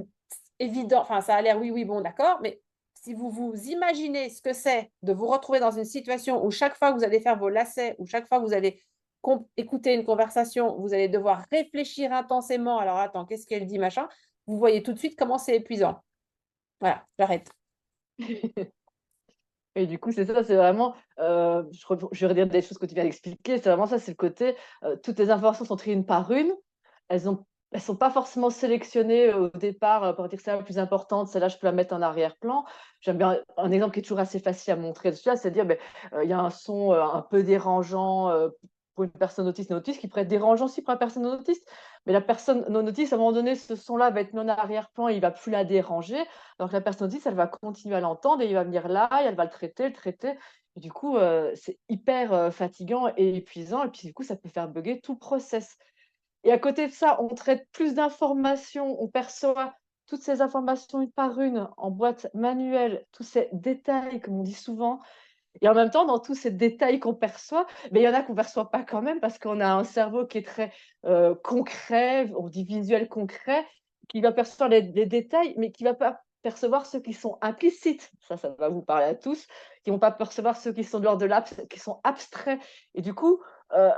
évident. Enfin, ça a l'air, oui, oui, bon, d'accord. Mais si vous vous imaginez ce que c'est de vous retrouver dans une situation où chaque fois que vous allez faire vos lacets, ou chaque fois que vous allez écouter une conversation, vous allez devoir réfléchir intensément. Alors, attends, qu'est-ce qu'elle dit, machin. Vous voyez tout de suite comment c'est épuisant. Voilà, j'arrête.
Et du coup, c'est ça, c'est vraiment, je vais redire des choses que tu viens d'expliquer, c'est vraiment ça, c'est le côté, toutes les informations sont triées une par une, elles ont elles sont pas forcément sélectionnées au départ, pour dire: «Celle-là la plus importante, celle-là je peux la mettre en arrière-plan». J'aime bien un exemple qui est toujours assez facile à montrer de celui-là, c'est de dire, beh, il y a un son, un peu dérangeant, pour une personne autiste non autiste qui pourrait être dérangeant aussi pour la personne non autiste. Mais la personne non autiste, à un moment donné, ce son-là va être mis en arrière-plan et il va plus la déranger. Alors que la personne autiste, elle va continuer à l'entendre et il va venir là et elle va le traiter et du coup, c'est hyper, fatigant et épuisant et puis du coup, ça peut faire bugger tout le process. Et à côté de ça, on traite plus d'informations, on perçoit toutes ces informations une par une en boîte manuelle, tous ces détails, comme on dit souvent. Et en même temps, dans tous ces détails qu'on perçoit, mais il y en a qu'on ne perçoit pas quand même parce qu'on a un cerveau qui est très concret, on dit visuel concret, qui va percevoir les détails, mais qui ne va pas percevoir ceux qui sont implicites. Ça va vous parler à tous, qui ne vont pas percevoir ceux qui sont de l'ordre de qui sont abstraits. Et du coup, euh,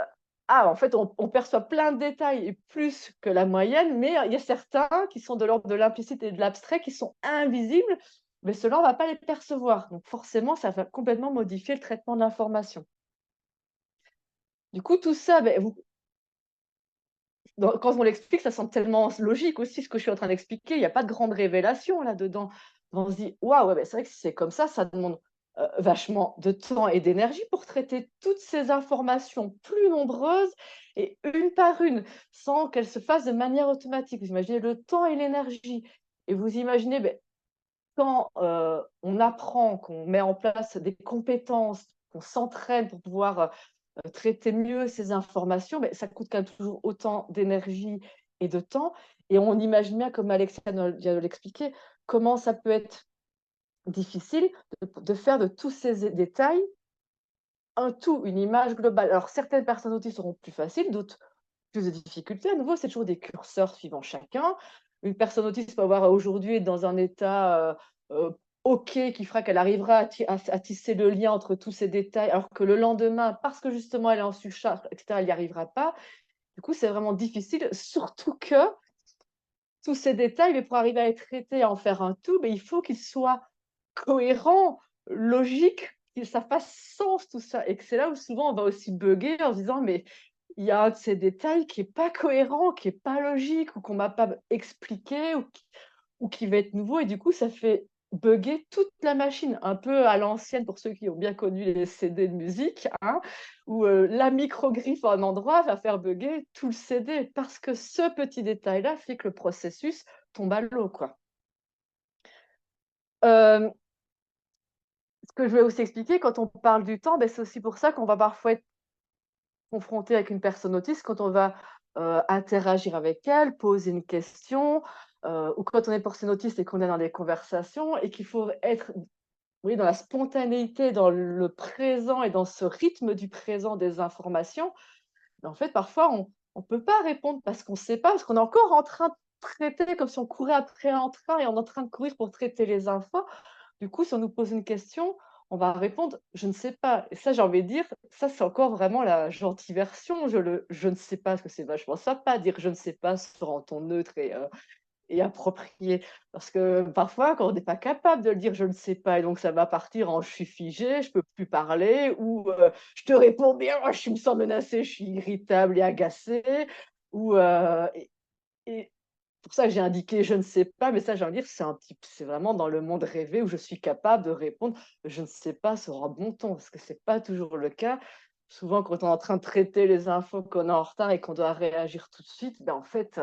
en fait, on perçoit plein de détails et plus que la moyenne, mais il y a certains qui sont de l'ordre de l'implicite et de l'abstrait qui sont invisibles, mais cela, on va pas les percevoir. Donc forcément, ça va complètement modifier le traitement de l'information. Du coup, tout ça, beh, quand on l'explique, ça semble tellement logique aussi ce que je suis en train d'expliquer. Il y a pas de grande révélation là-dedans. On se dit: «Waouh, ouais, beh, c'est vrai que si c'est comme ça demande, vachement de temps et d'énergie pour traiter toutes ces informations plus nombreuses et une par une, sans qu'elles se fassent de manière automatique». Vous imaginez le temps et l'énergie et vous imaginez, beh, quand, on apprend, qu'on met en place des compétences, qu'on s'entraîne pour pouvoir, traiter mieux ces informations, beh, ça coûte quand même toujours autant d'énergie et de temps et on imagine bien, comme Alexia vient de l'expliquer, comment ça peut être difficile de faire de tous ces détails un tout, une image globale. Alors certaines personnes autistes auront plus facile, d'autres plus de difficultés. À nouveau, c'est toujours des curseurs suivant chacun. Une personne autiste peut avoir aujourd'hui être dans un état OK qui fera qu'elle arrivera à tisser le lien entre tous ces détails, alors que le lendemain, parce que justement elle est en surcharge, etc., elle n'y arrivera pas. Du coup, c'est vraiment difficile, surtout que tous ces détails, mais pour arriver à les traiter, à en faire un tout, mais il faut qu'ils soient cohérents, logiques, que ça fasse sens tout ça. Et que c'est là où souvent on va aussi bugger en se disant: «Mais il y a un de ces détails qui est pas cohérent, qui est pas logique ou qu'on m'a pas expliqué ou qui va être nouveau» et du coup ça fait bugger toute la machine, un peu à l'ancienne pour ceux qui ont bien connu les CD de musique, hein, où, la micro-griffe à un endroit va faire bugger tout le CD parce que ce petit détail-là fait que le processus tombe à l'eau, quoi. Hem, Ce que je voulais aussi expliquer quand on parle du temps, c'est aussi pour ça qu'on va parfois être confronté avec une personne autiste quand on va, interagir avec elle, poser une question, ou quand on est personne autiste et qu'on est dans des conversations et qu'il faut être, oui, dans la spontanéité, dans le présent et dans ce rythme du présent des informations. Mais en fait, parfois, on peut pas répondre parce qu'on sait pas, parce qu'on est encore en train de traiter comme si on courait après un train et on est en train de courir pour traiter les infos. Du coup, si on nous pose une question, on va répondre: «Je ne sais pas» et ça, j'ai envie de dire, ça, c'est encore vraiment la gentille version. Je ne sais pas, parce que c'est vachement sympa dire: «Je ne sais pas» sur un ton neutre et approprié. Parce que parfois, quand on n'est pas capable de le dire: «Je ne sais pas» et donc ça va partir en: «Je suis figé, je peux plus parler» ou «Je te réponds bien, je me sens menacé, je suis irritable et agacé» ou et pour ça que j'ai indiqué: «Je ne sais pas», mais ça, j'ai envie de dire, c'est vraiment dans le monde rêvé où je suis capable de répondre: «Je ne sais pas» sur un bon ton, parce que c'est pas toujours le cas. souvent, quand on est en train de traiter les infos qu'on a en retard et qu'on doit réagir tout de suite, ben, en fait,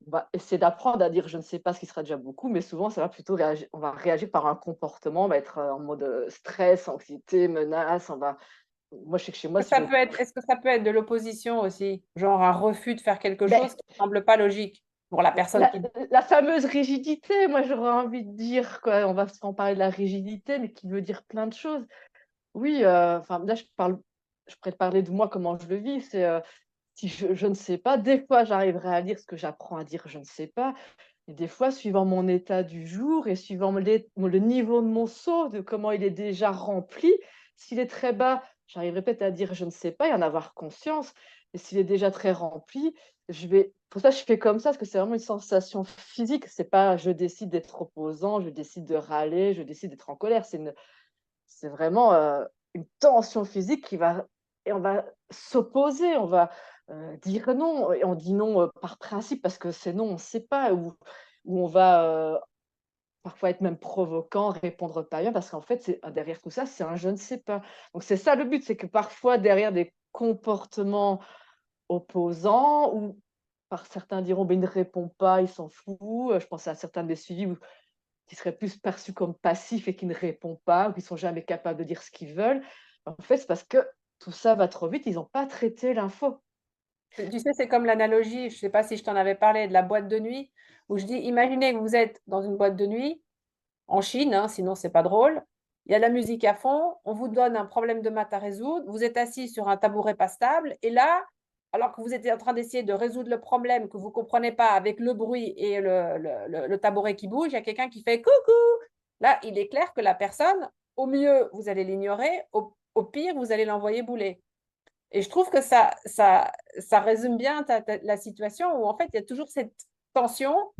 on va essayer d'apprendre à dire «je ne sais pas», ce qui sera déjà beaucoup, mais souvent, ça va plutôt réagir on va réagir par un comportement, on va être, en mode, stress, anxiété, menace, moi, je sais que chez moi, si je
Est-ce que ça peut être de l'opposition aussi? Genre un refus de faire quelque
beh,
chose qui ne semble pas logique pour la personne
la
qui...
la fameuse rigidité, moi, j'aurais envie de dire, quoi, on va souvent parler de la rigidité, mais qui veut dire plein de choses. Oui, enfin, là, je pourrais te parler de moi, comment je le vis, c'est, si je ne sais pas, des fois, j'arriverai à lire ce que j'apprends à dire «je ne sais pas», et des fois, suivant mon état du jour et suivant le niveau de mon seau, de comment il est déjà rempli, s'il est très bas, j'arriverai peut-être à dire «je ne sais pas» et en avoir conscience, et s'il est déjà très rempli, je vais pour ça, je fais comme ça, parce que c'est vraiment une sensation physique. C'est pas je décide d'être opposant, je décide de râler, je décide d'être en colère. C'est vraiment, une tension physique qui va et on va s'opposer, on va, dire non, et on dit non, par principe parce que c'est non, on ne sait pas, ou on va, parfois être même provoquant, répondre pas bien parce qu'en fait, c'est derrière tout ça, c'est un «je ne sais pas». Donc c'est ça le but, c'est que parfois derrière des comportements opposants, ou par certains diront: «Beh, il ne répond pas, il s'en fout», je pense à certains de mes suivis où qui seraient plus perçus comme passifs et qui ne répondent pas ou qui sont jamais capables de dire ce qu'ils veulent. En fait, c'est parce que tout ça va trop vite, ils ont pas traité l'info.
Tu sais, c'est comme l'analogie, je ne sais pas si je t'en avais parlé, de la boîte de nuit, où je dis, imaginez que vous êtes dans une boîte de nuit, en Chine, hein, sinon c'est pas drôle. Il y a la musique à fond, on vous donne un problème de maths à résoudre, vous êtes assis sur un tabouret pas stable, et là, alors que vous êtes en train d'essayer de résoudre le problème que vous ne comprenez pas avec le bruit et le tabouret qui bouge, il y a quelqu'un qui fait coucou. Là, il est clair que la personne, au mieux, vous allez l'ignorer, au pire, vous allez l'envoyer bouler. Et je trouve que ça résume bien la situation où en fait, il y a toujours cette tension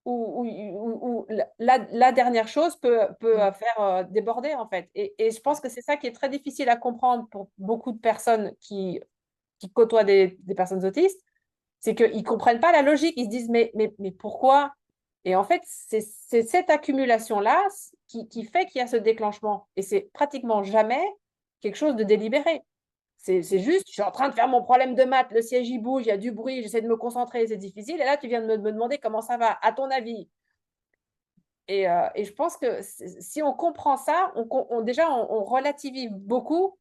où la dernière chose peut
Mmh.
faire déborder, en fait. Et je pense que c'est ça qui est très difficile à comprendre pour beaucoup de personnes qui côtoient des personnes autistes, c'est qu'ils ne comprennent pas la logique. Ils se disent, mais pourquoi? Et en fait, c'est cette accumulation-là qui fait qu'il y a ce déclenchement. Et c'est pratiquement jamais quelque chose de délibéré. C'est juste, je suis en train de faire mon problème de maths, le siège il bouge, il y a du bruit, j'essaie de me concentrer, c'est difficile. Et là, tu viens de me demander comment ça va, à ton avis. Et je pense que si on comprend ça, déjà, on relativise beaucoup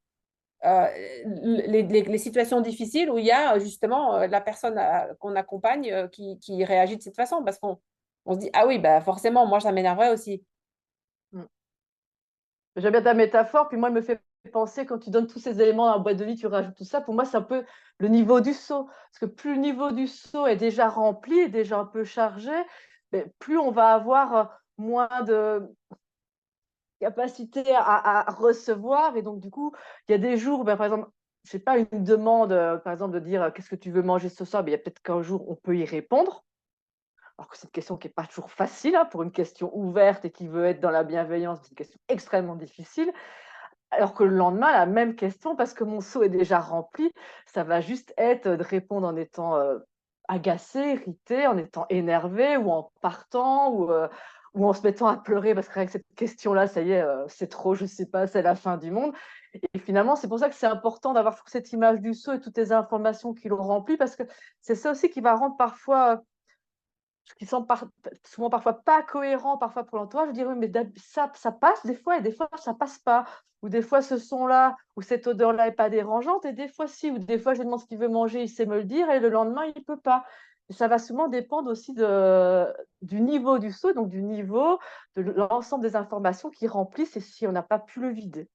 les situations difficiles où il y a justement la personne qu'on accompagne qui réagit de cette façon. Parce qu'on se dit, ah oui, bah, forcément, moi, ça m'énerverait aussi.
Mmh. J'aime bien ta métaphore, puis moi, elle me fait penser quand tu donnes tous ces éléments dans la boîte de nuit, tu rajoutes tout ça. Pour moi, c'est un peu le niveau du seau. Parce que plus le niveau du seau est déjà rempli, est déjà un peu chargé, beh, plus on va avoir, moins de capacité à recevoir, et donc du coup, il y a des jours, ben, par exemple, je sais pas, une demande, par exemple de dire: «Qu'est-ce que tu veux manger ce soir?» Ben, il y a peut-être qu'un jour on peut y répondre, alors que c'est une question qui est pas toujours facile, hein, pour une question ouverte et qui veut être dans la bienveillance, c'est une question extrêmement difficile. Alors que le lendemain, la même question, parce que mon seau est déjà rempli, ça va juste être de répondre en étant, agacé, irrité, en étant énervé, ou en partant, ou en se mettant à pleurer parce que rien que cette question-là, ça y est, c'est trop, je sais pas, c'est la fin du monde. Et finalement, c'est pour ça que c'est important d'avoir cette image du seau et toutes les informations qui l'ont rempli, parce que c'est ça aussi qui va rendre parfois, qui sont souvent parfois pas cohérents, parfois pour l'entourage, je dis: «Oui, mais ça passe des fois et des fois ça passe pas». Ou des fois ce son-là ou cette odeur-là est pas dérangeante et des fois si, ou des fois je lui demande ce qu'il veut manger, il sait me le dire et le lendemain il peut pas. Et ça va souvent dépendre aussi du niveau du seau, donc du niveau de l'ensemble des informations qui remplissent, et si on n'a pas pu le vider.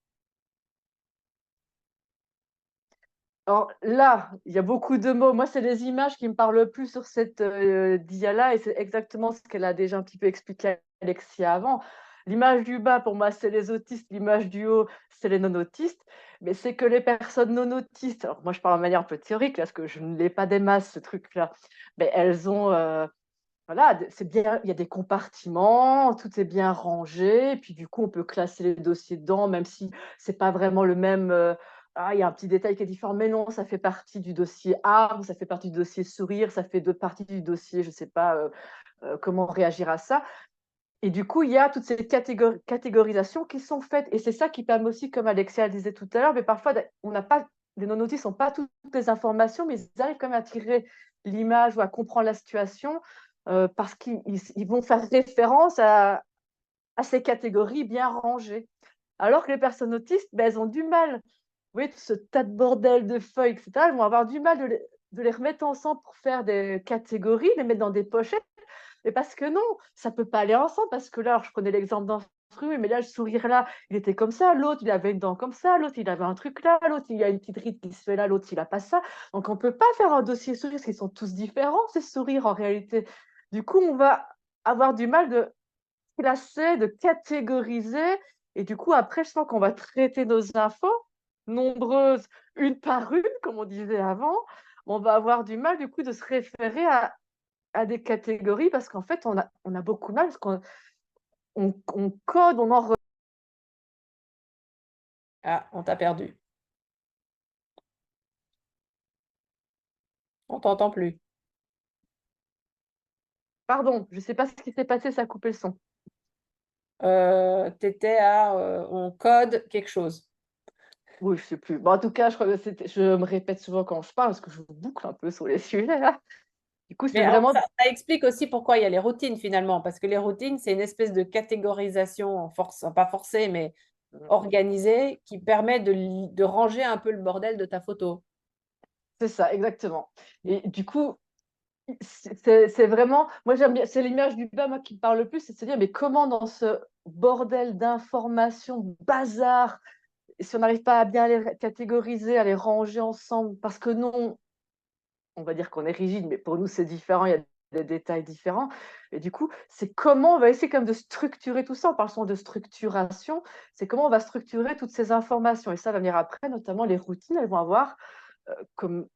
Alors là, il y a beaucoup de mots. Moi, c'est les images qui me parlent le plus sur cette, dia-là, et c'est exactement ce qu'elle a déjà un petit peu expliqué Alexia avant. L'image du bas, pour moi, c'est les autistes, l'image du haut, c'est les non-autistes. Mais c'est que les personnes non-autistes, alors moi, je parle de manière un peu théorique, parce que je ne l'ai pas des masses, ce truc-là, mais elles ont, voilà, c'est bien, il y a des compartiments, tout est bien rangé, et puis du coup, on peut classer les dossiers dedans, même si c'est pas vraiment le même. Ah, il y a un petit détail qui est différent, mais non, ça fait partie du dossier arbre, ça fait partie du dossier sourire, ça fait d'autres parties du dossier, je sais pas comment réagir à ça. Et du coup, il y a toutes ces catégorisations qui sont faites. Et c'est ça qui permet aussi, comme Alexia le disait tout à l'heure, mais parfois, on n'a pas, les non-autistes n'ont pas toutes les informations, mais ils arrivent quand même à tirer l'image ou à comprendre la situation parce qu'ils vont faire référence à ces catégories bien rangées. Alors que les personnes autistes, ben, elles ont du mal. Vous voyez, tout ce tas de bordel de feuilles, etc., elles vont avoir du mal de les remettre ensemble pour faire des catégories, les mettre dans des pochettes. Mais parce que non, ça peut pas aller ensemble. Parce que là, alors, je prenais l'exemple d'un fruit, mais là, le sourire là, il était comme ça. L'autre, il avait une dent comme ça. L'autre, il avait un truc là. L'autre, il y a une petite ride qui se fait là. L'autre, il a pas ça. Donc, on peut pas faire un dossier sourire parce qu'ils sont tous différents, ces sourires en réalité. Du coup, on va avoir du mal de classer, de catégoriser. Et du coup, après, je sens qu'on va traiter nos infos, nombreuses, une par une, comme on disait avant. On va avoir du mal, du coup, de se référer à des catégories parce qu'en fait, on a beaucoup de mal parce qu'on code, on en...
Ah, on t'a perdu. On t'entend plus.
Pardon, je ne sais pas ce qui s'est passé, ça a coupé le son.
T'étais à on code quelque chose.
Oui, je ne sais plus. Bon, en tout cas, je me répète souvent quand je parle parce que je boucle un peu sur les sujets là. Du coup, c'est
Mais
vraiment...
ça explique aussi pourquoi il y a les routines finalement, parce que les routines, c'est une espèce de catégorisation, pas forcée, mais organisée, qui permet de ranger un peu le bordel de ta photo.
C'est ça, exactement. Et du coup, c'est vraiment... Moi, j'aime bien... C'est l'image du bas, moi, qui me parle le plus, c'est de se dire, mais comment dans ce bordel d'informations, bazar, si on n'arrive pas à bien les catégoriser, à les ranger ensemble, parce que non, on va dire qu'on est rigide, mais pour nous, c'est différent, il y a des détails différents. Et du coup, c'est comment on va essayer quand même de structurer tout ça. En parlant de structuration, c'est comment on va structurer toutes ces informations. Et ça va venir après, notamment les routines, elles vont avoir comme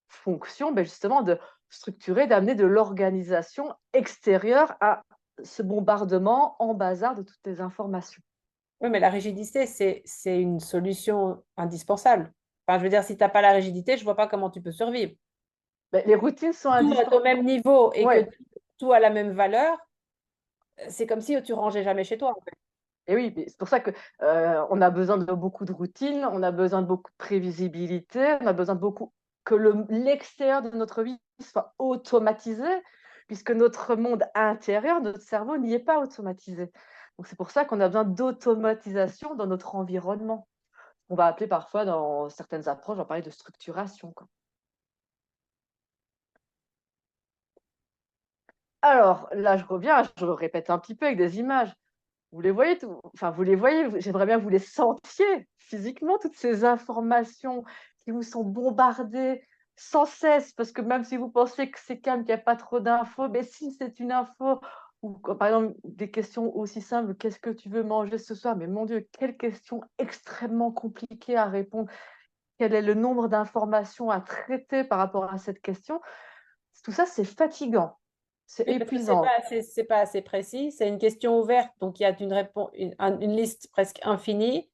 fonction justement de structurer, d'amener de l'organisation extérieure à ce bombardement en bazar de toutes les informations.
Oui, mais la rigidité, c'est une solution indispensable. Enfin, je veux dire, si tu n'as pas la rigidité, je ne vois pas comment tu peux survivre.
Les routines sont
Tout est au
indispensables.
même niveau et que
Ouais.
tout a la même valeur, c'est comme si tu rangeais jamais chez toi, en fait.
Et oui, c'est pour ça que on a besoin de beaucoup de routines, on a besoin de beaucoup de prévisibilité, on a besoin de beaucoup que l'extérieur de notre vie soit automatisé, puisque notre monde intérieur, notre cerveau n'y est pas automatisé. Donc c'est pour ça qu'on a besoin d'automatisation dans notre environnement. On va appeler parfois dans certaines approches, on va parler de structuration, quoi. Alors là, je reviens, je répète un petit peu avec des images. Vous les voyez enfin, vous les voyez, j'aimerais bien que vous les sentiez physiquement, toutes ces informations qui vous sont bombardées sans cesse, parce que même si vous pensez que c'est calme, qu'il n'y a pas trop d'infos, mais si c'est une info, ou par exemple des questions aussi simples, qu'est-ce que tu veux manger ce soir? Mais mon Dieu, quelle question extrêmement compliquée à répondre. Quel est le nombre d'informations à traiter par rapport à cette question? Tout ça, c'est fatigant, c'est
Oui, parce que
épuisant.
c'est pas assez précis. C'est une question ouverte, donc il y a une réponse, une liste presque infinie.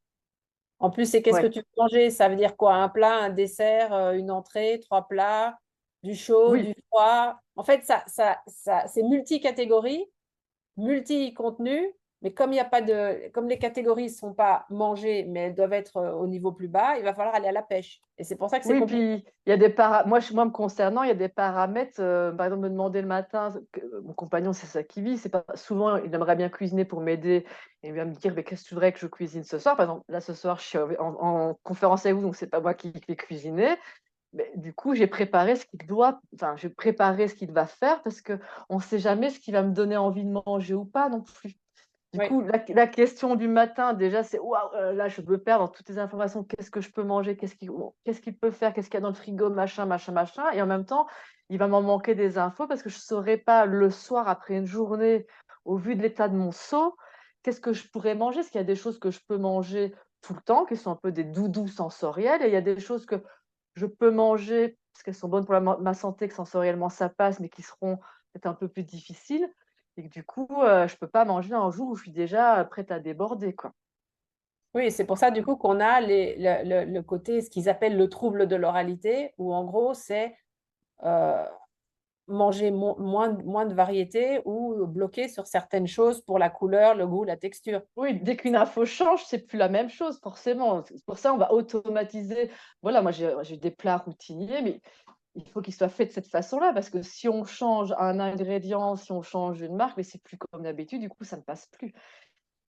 En plus, c'est qu'est-ce que
Ouais.
tu veux manger? Ça veut dire quoi? Un plat, un dessert, une entrée, trois plats, du chaud,
Oui,
du froid. En fait, c'est multicatégorie, multi-contenu, mais comme il y a pas de, comme les catégories ne sont pas mangées, mais elles doivent être au niveau plus bas, il va falloir aller à la pêche. Et c'est pour ça que c'est
oui,
compliqué.
puis il y a des moi me concernant, il y a des paramètres. Par exemple, me demander le matin, mon compagnon, c'est ça qui vit. C'est pas souvent, il aimerait bien cuisiner pour m'aider et il va me dire, mais qu'est-ce que tu voudrais que je cuisine ce soir? Par exemple, là ce soir, je suis en conférence avec vous, donc c'est pas moi qui vais cuisiner. Mais du coup, j'ai préparé ce qu'il va faire parce que on ne sait jamais ce qui va me donner envie de manger ou pas non plus. Du
Oui,
coup, la question du matin, déjà, c'est waouh, là, je peux perdre toutes les informations. Qu'est-ce que je peux manger? Qu'est-ce qu'il peut faire? Qu'est-ce qu'il y a dans le frigo? Machin, machin, machin. Et en même temps, il va m'en manquer des infos parce que je ne saurais pas le soir, après une journée, au vu de l'état de mon seau, qu'est-ce que je pourrais manger? Parce qu'il y a des choses que je peux manger tout le temps, qui sont un peu des doudous sensoriels. Et il y a des choses que je peux manger parce qu'elles sont bonnes pour ma santé, que sensoriellement ça passe, mais qui seront peut-être un peu plus difficiles. Et que du coup, je peux pas manger un jour où je suis déjà prête à déborder, quoi.
oui, c'est pour ça du coup qu'on a le côté, ce qu'ils appellent le trouble de l'oralité, où en gros, c'est euh, manger moins de variété ou bloquer sur certaines choses pour la couleur, le goût, la texture.
Oui, dès qu'une info change, c'est plus la même chose, forcément. C'est pour ça, on va automatiser. Voilà, moi, j'ai des plats routiniers, mais il faut qu'ils soient faits de cette façon-là, parce que si on change un ingrédient, si on change une marque, mais c'est plus comme d'habitude, du coup, ça ne passe plus.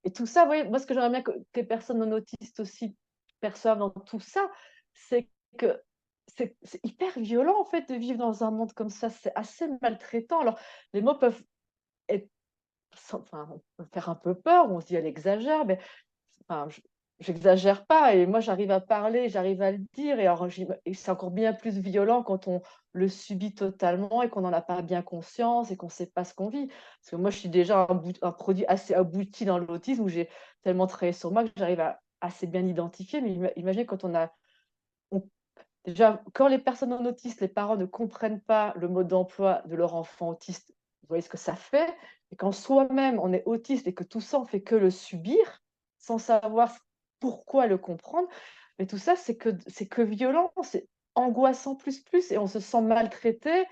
Et tout ça, vous voyez, moi, ce que j'aimerais bien que les personnes non autistes aussi perçoivent dans tout ça, c'est que c'est hyper violent, en fait, de vivre dans un monde comme ça. C'est assez maltraitant. Alors, les mots peuvent être, enfin, on peut faire un peu peur, on se dit, elle exagère, mais enfin, j'exagère pas. Et moi, j'arrive à parler, j'arrive à le dire. Et, alors, et c'est encore bien plus violent quand on le subit totalement et qu'on n'en a pas bien conscience et qu'on ne sait pas ce qu'on vit. Parce que moi, je suis déjà un produit assez abouti dans l'autisme où j'ai tellement travaillé sur moi que j'arrive à assez bien identifier. Mais imaginez quand on- déjà, quand les personnes non autistes, les parents ne comprennent pas le mode d'emploi de leur enfant autiste, vous voyez ce que ça fait. Et quand soi-même, on est autiste et que tout ça, on fait que le subir, sans savoir pourquoi le comprendre, mais tout ça, c'est que violent, c'est angoissant plus, et on se sent maltraité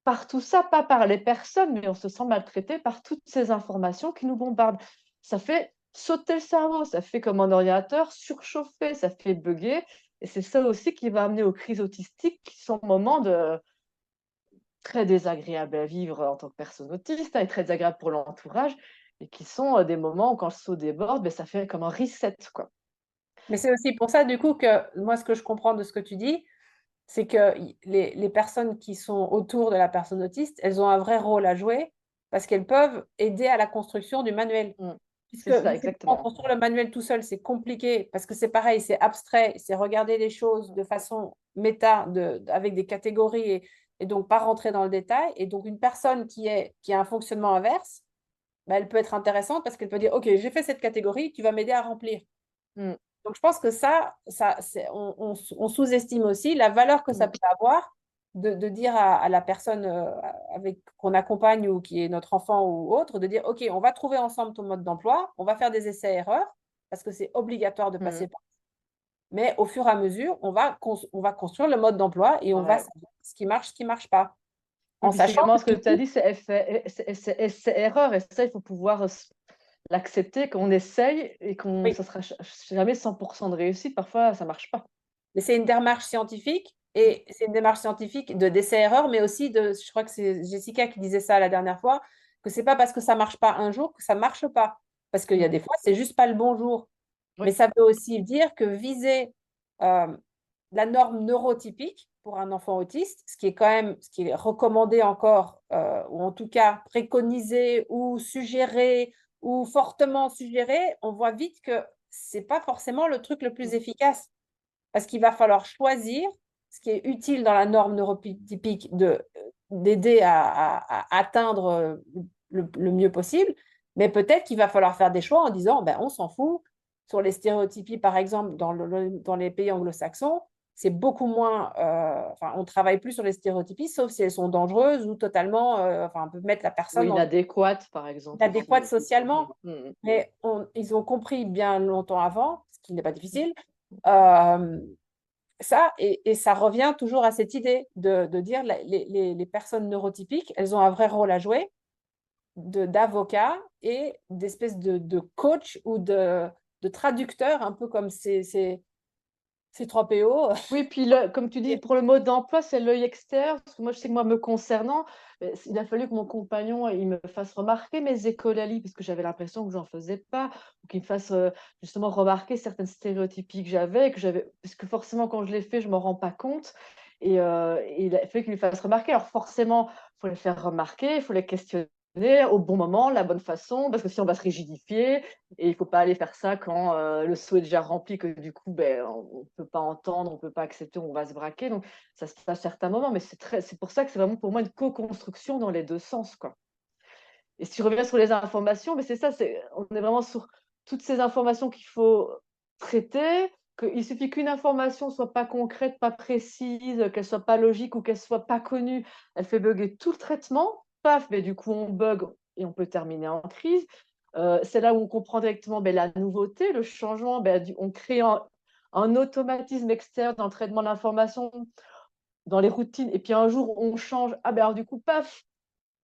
par tout ça, pas par les personnes, mais on se sent maltraité par toutes ces informations qui nous bombardent. Ça fait sauter le cerveau, ça fait comme un ordinateur surchauffé, ça fait bugger. Et c'est ça aussi qui va amener aux crises autistiques, qui sont moments très désagréables à vivre en tant que personne autiste, hein, et très désagréables pour l'entourage, et qui sont des moments où quand le seau déborde, ben, ça fait comme un reset, quoi.
Mais c'est aussi pour ça, du coup, que moi, ce que je comprends de ce que tu dis, c'est que les personnes qui sont autour de la personne autiste, elles ont un vrai rôle à jouer parce qu'elles peuvent aider à la construction du manuel.
Mm.
Puisque
C'est ça,
vu qu'on
exactement.
construire le manuel tout seul, c'est compliqué parce que c'est pareil, c'est abstrait, c'est regarder les choses de façon méta, avec des catégories et donc pas rentrer dans le détail. Et donc, une personne qui a un fonctionnement inverse, bah, elle peut être intéressante parce qu'elle peut dire, OK, j'ai fait cette catégorie, tu vas m'aider à remplir.
Mm.
Donc, je pense que on sous-estime aussi la valeur que ça
Mm.
peut avoir de dire à la personne avec qu'on accompagne ou qui est notre enfant ou autre, de dire, OK, on va trouver ensemble ton mode d'emploi, on va faire des essais-erreurs, parce que c'est obligatoire de
Mm.
passer par. Mais au fur et à mesure, on va construire le mode d'emploi et on va
Ouais.
savoir ce qui marche pas.
Oui,
En
puis
sachant
finalement,
que
ce que
du
tu as
coup,
dit, c'est erreur. Et ça, il faut pouvoir l'accepter, qu'on essaye et qu'on
oui,
ça sera jamais 100% de réussite. Parfois, ça marche pas.
mais c'est une démarche scientifique
Mm.
et c'est une démarche scientifique de d'essai-erreur, mais aussi je crois que c'est Jessica qui disait ça la dernière fois, que c'est pas parce que ça marche pas un jour que ça marche pas. Parce qu'il y a
Mm.
des fois, c'est juste pas le bon jour.
Oui.
Mais ça veut aussi dire que viser euh, la norme neurotypique pour un enfant autiste, ce qui est quand même, ce qui est recommandé encore, ou en tout cas préconisé ou suggéré ou fortement suggéré, on voit vite que c'est pas forcément le truc le plus
Mm.
efficace parce qu'il va falloir choisir ce qui est utile dans la norme neurotypique d'aider à atteindre le mieux possible, mais peut-être qu'il va falloir faire des choix en disant, ben, on s'en fout. Sur les stéréotypies, par exemple, dans les pays anglo-saxons, c'est beaucoup moins, enfin, on travaille plus sur les stéréotypies, sauf si elles sont dangereuses ou totalement, enfin, on peut mettre la
Ou
personne dans
inadéquate, par exemple,
inadéquate
aussi. Mm.
socialement.
Mm.
Mais ils ont compris bien longtemps avant, ce qui n'est pas difficile, euh, ça, et ça revient toujours à cette idée de dire les personnes neurotypiques, elles ont un vrai rôle à jouer d'avocat et d'espèce de coach ou de traducteur, un peu comme ces 3 PO.
Oui, puis comme tu dis,
Et-
pour le mode d'emploi, c'est l'œil externe. Parce que moi, je sais que moi, me concernant, il a fallu que mon compagnon il me fasse remarquer mes écolalis, parce que j'avais l'impression que j'en faisais pas, ou qu'il me fasse justement remarquer certaines stéréotypies que j'avais, parce que forcément, quand je les fais, je m'en rends pas compte. Et il a fallu qu'il me fasse remarquer. Alors forcément, il faut les faire remarquer, il faut les questionner au bon moment, la bonne façon, parce que sinon on va se rigidifier. Et il ne faut pas aller faire ça quand le seau est déjà rempli, que du coup, ben, on ne peut pas entendre, on ne peut pas accepter, on va se braquer. Donc, ça se passe à certains moments, mais c'est pour ça que c'est vraiment pour moi une co-construction dans les deux sens, quoi. Et si je reviens sur les informations, mais c'est ça, on est vraiment sur toutes ces informations qu'il faut traiter, qu'il suffit qu'une information soit pas concrète, pas précise, qu'elle soit pas logique ou qu'elle soit pas connue, elle fait bugger tout le traitement. Paf, mais du coup on bug et on peut terminer en crise. C'est là où on comprend directement ben, la nouveauté, le changement. Ben, on crée un automatisme externe dans le traitement de l'information dans les routines, et puis un jour, on change, ah ben alors du coup, paf,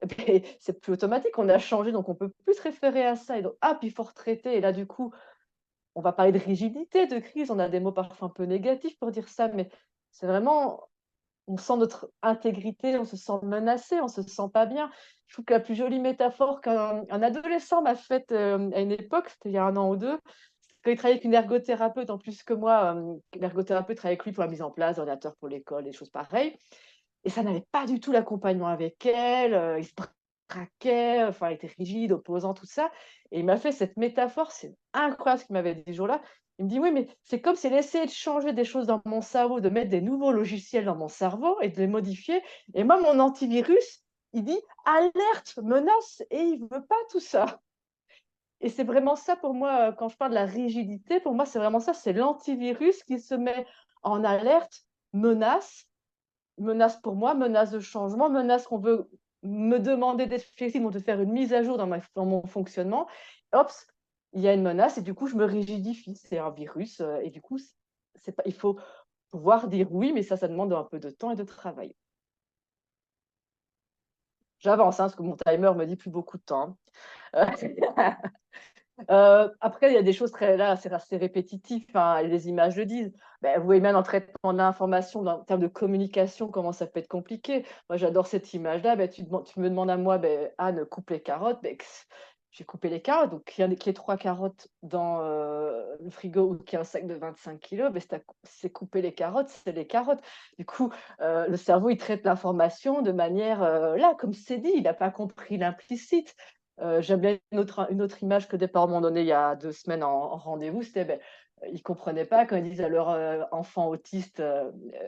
et puis c'est plus automatique, on a changé, donc on peut plus se référer à ça, et donc, ah, puis il faut retraiter, et là, du coup, on va parler de rigidité, de crise, on a des mots parfois un peu négatifs pour dire ça, mais c'est vraiment, on sent notre intégrité, on se sent menacé, on se sent pas bien. Je trouve que la plus jolie métaphore qu'un adolescent m'a faite, à une époque, c'était il y a 1 an ou 2, quand il travaillait avec une ergothérapeute en plus que moi, l'ergothérapeute travaillait avec lui pour la mise en place d'ordinateurs pour l'école, des choses pareilles, et ça n'allait pas du tout l'accompagnement avec elle, il se braquait, enfin, il était rigide, opposant, tout ça, et il m'a fait cette métaphore, c'est incroyable ce qu'il m'avait dit ce jour-là. Il me dit: «Oui, mais c'est comme si elle essayait de changer des choses dans mon cerveau, de mettre des nouveaux logiciels dans mon cerveau et de les modifier, et moi, mon antivirus, il dit: "Alerte, menace", et il veut pas tout ça». Et c'est vraiment ça pour moi, quand je parle de la rigidité, pour moi, c'est vraiment ça, c'est l'antivirus qui se met en alerte, menace, menace pour moi, menace de changement, menace qu'on veut me demander d'être flexible ou de faire une mise à jour dans mon fonctionnement. Hop, il y a une menace et du coup, je me rigidifie. C'est un virus, et du coup, c'est pas, il faut pouvoir dire oui, mais ça demande un peu de temps et de travail. J'avance, hein, parce que mon timer me dit plus beaucoup de temps, hein. Après, il y a des choses très là, c'est assez répétitif, hein, et les images le disent. Beh, vous voyez bien dans le traitement de l'information, en termes de communication, comment ça peut être compliqué. Moi, j'adore cette image-là. Tu me demandes à moi: «Beh, Anne, coupe les carottes». Beh, j'ai coupé les carottes, donc qu'il y ait 3 carottes dans, le frigo ou qu'il y ait un sac de 25 kilos, beh, c'est couper les carottes, c'est les carottes. Du coup, le cerveau, il traite l'information de manière, là, comme c'est dit, il n'a pas compris l'implicite. J'aime bien une autre image que des parents m'ont donnée il y a 2 semaines en rendez-vous, c'était, ils ne comprenaient pas quand ils disent à leur, enfant autiste,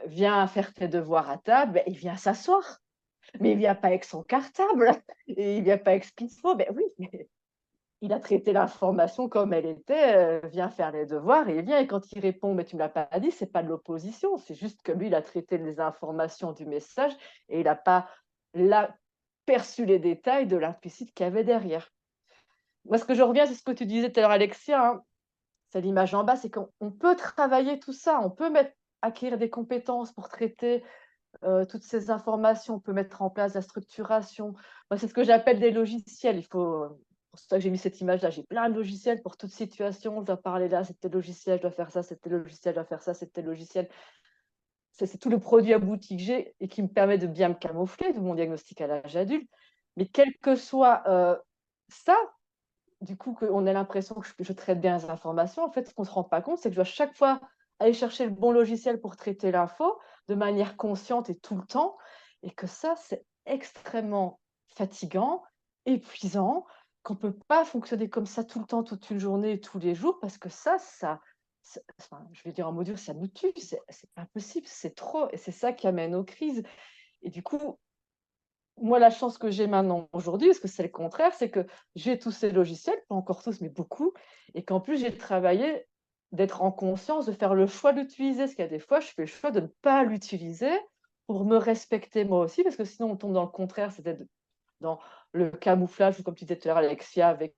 «Viens faire tes devoirs à table», il vient s'asseoir, mais il vient pas avec son cartable et il vient pas avec ce qu'il faut. Oui, mais il a traité l'information comme elle était, «Viens faire les devoirs», et il vient, et quand il répond: «Mais tu me l'as pas dit», c'est pas de l'opposition, c'est juste que lui, il a traité les informations du message et il n'a pas là perçu les détails de l'implicite qu'il y avait derrière. Moi, ce que je reviens, c'est ce que tu disais tout à l'heure, Alexia, hein, c'est l'image en bas, c'est qu'on peut travailler tout ça, on peut acquérir des compétences pour traiter, toutes ces informations, on peut mettre en place la structuration. Moi, c'est ce que j'appelle des logiciels. Pour ça que j'ai mis cette image-là, j'ai plein de logiciels pour toute situation. Je dois parler là, c'est tel logiciel, je dois faire ça, c'est tel logiciel, je dois faire ça, c'est tel logiciel. C'est tout le produit abouti que j'ai et qui me permet de bien me camoufler, de mon diagnostic à l'âge adulte. Mais quel que soit, ça, du coup, qu'on ait l'impression que je traite bien les informations, en fait, ce qu'on ne se rend pas compte, c'est que je dois chaque fois aller chercher le bon logiciel pour traiter l'info de manière consciente et tout le temps, et que ça, c'est extrêmement fatigant, épuisant, qu'on ne peut pas fonctionner comme ça tout le temps, toute une journée, tous les jours, parce que enfin, je vais dire un mot dur, ça nous tue, c'est pas possible, c'est trop, et c'est ça qui amène aux crises. Et du coup, moi, la chance que j'ai maintenant aujourd'hui, parce que c'est le contraire, c'est que j'ai tous ces logiciels, pas encore tous, mais beaucoup, et qu'en plus j'ai travaillé d'être en conscience, de faire le choix d'utiliser. Parce qu'il y a des fois, je fais le choix de ne pas l'utiliser pour me respecter moi aussi, parce que sinon on tombe dans le contraire, dans le camouflage, ou comme tu disais tout à l'heure, Alexia, avec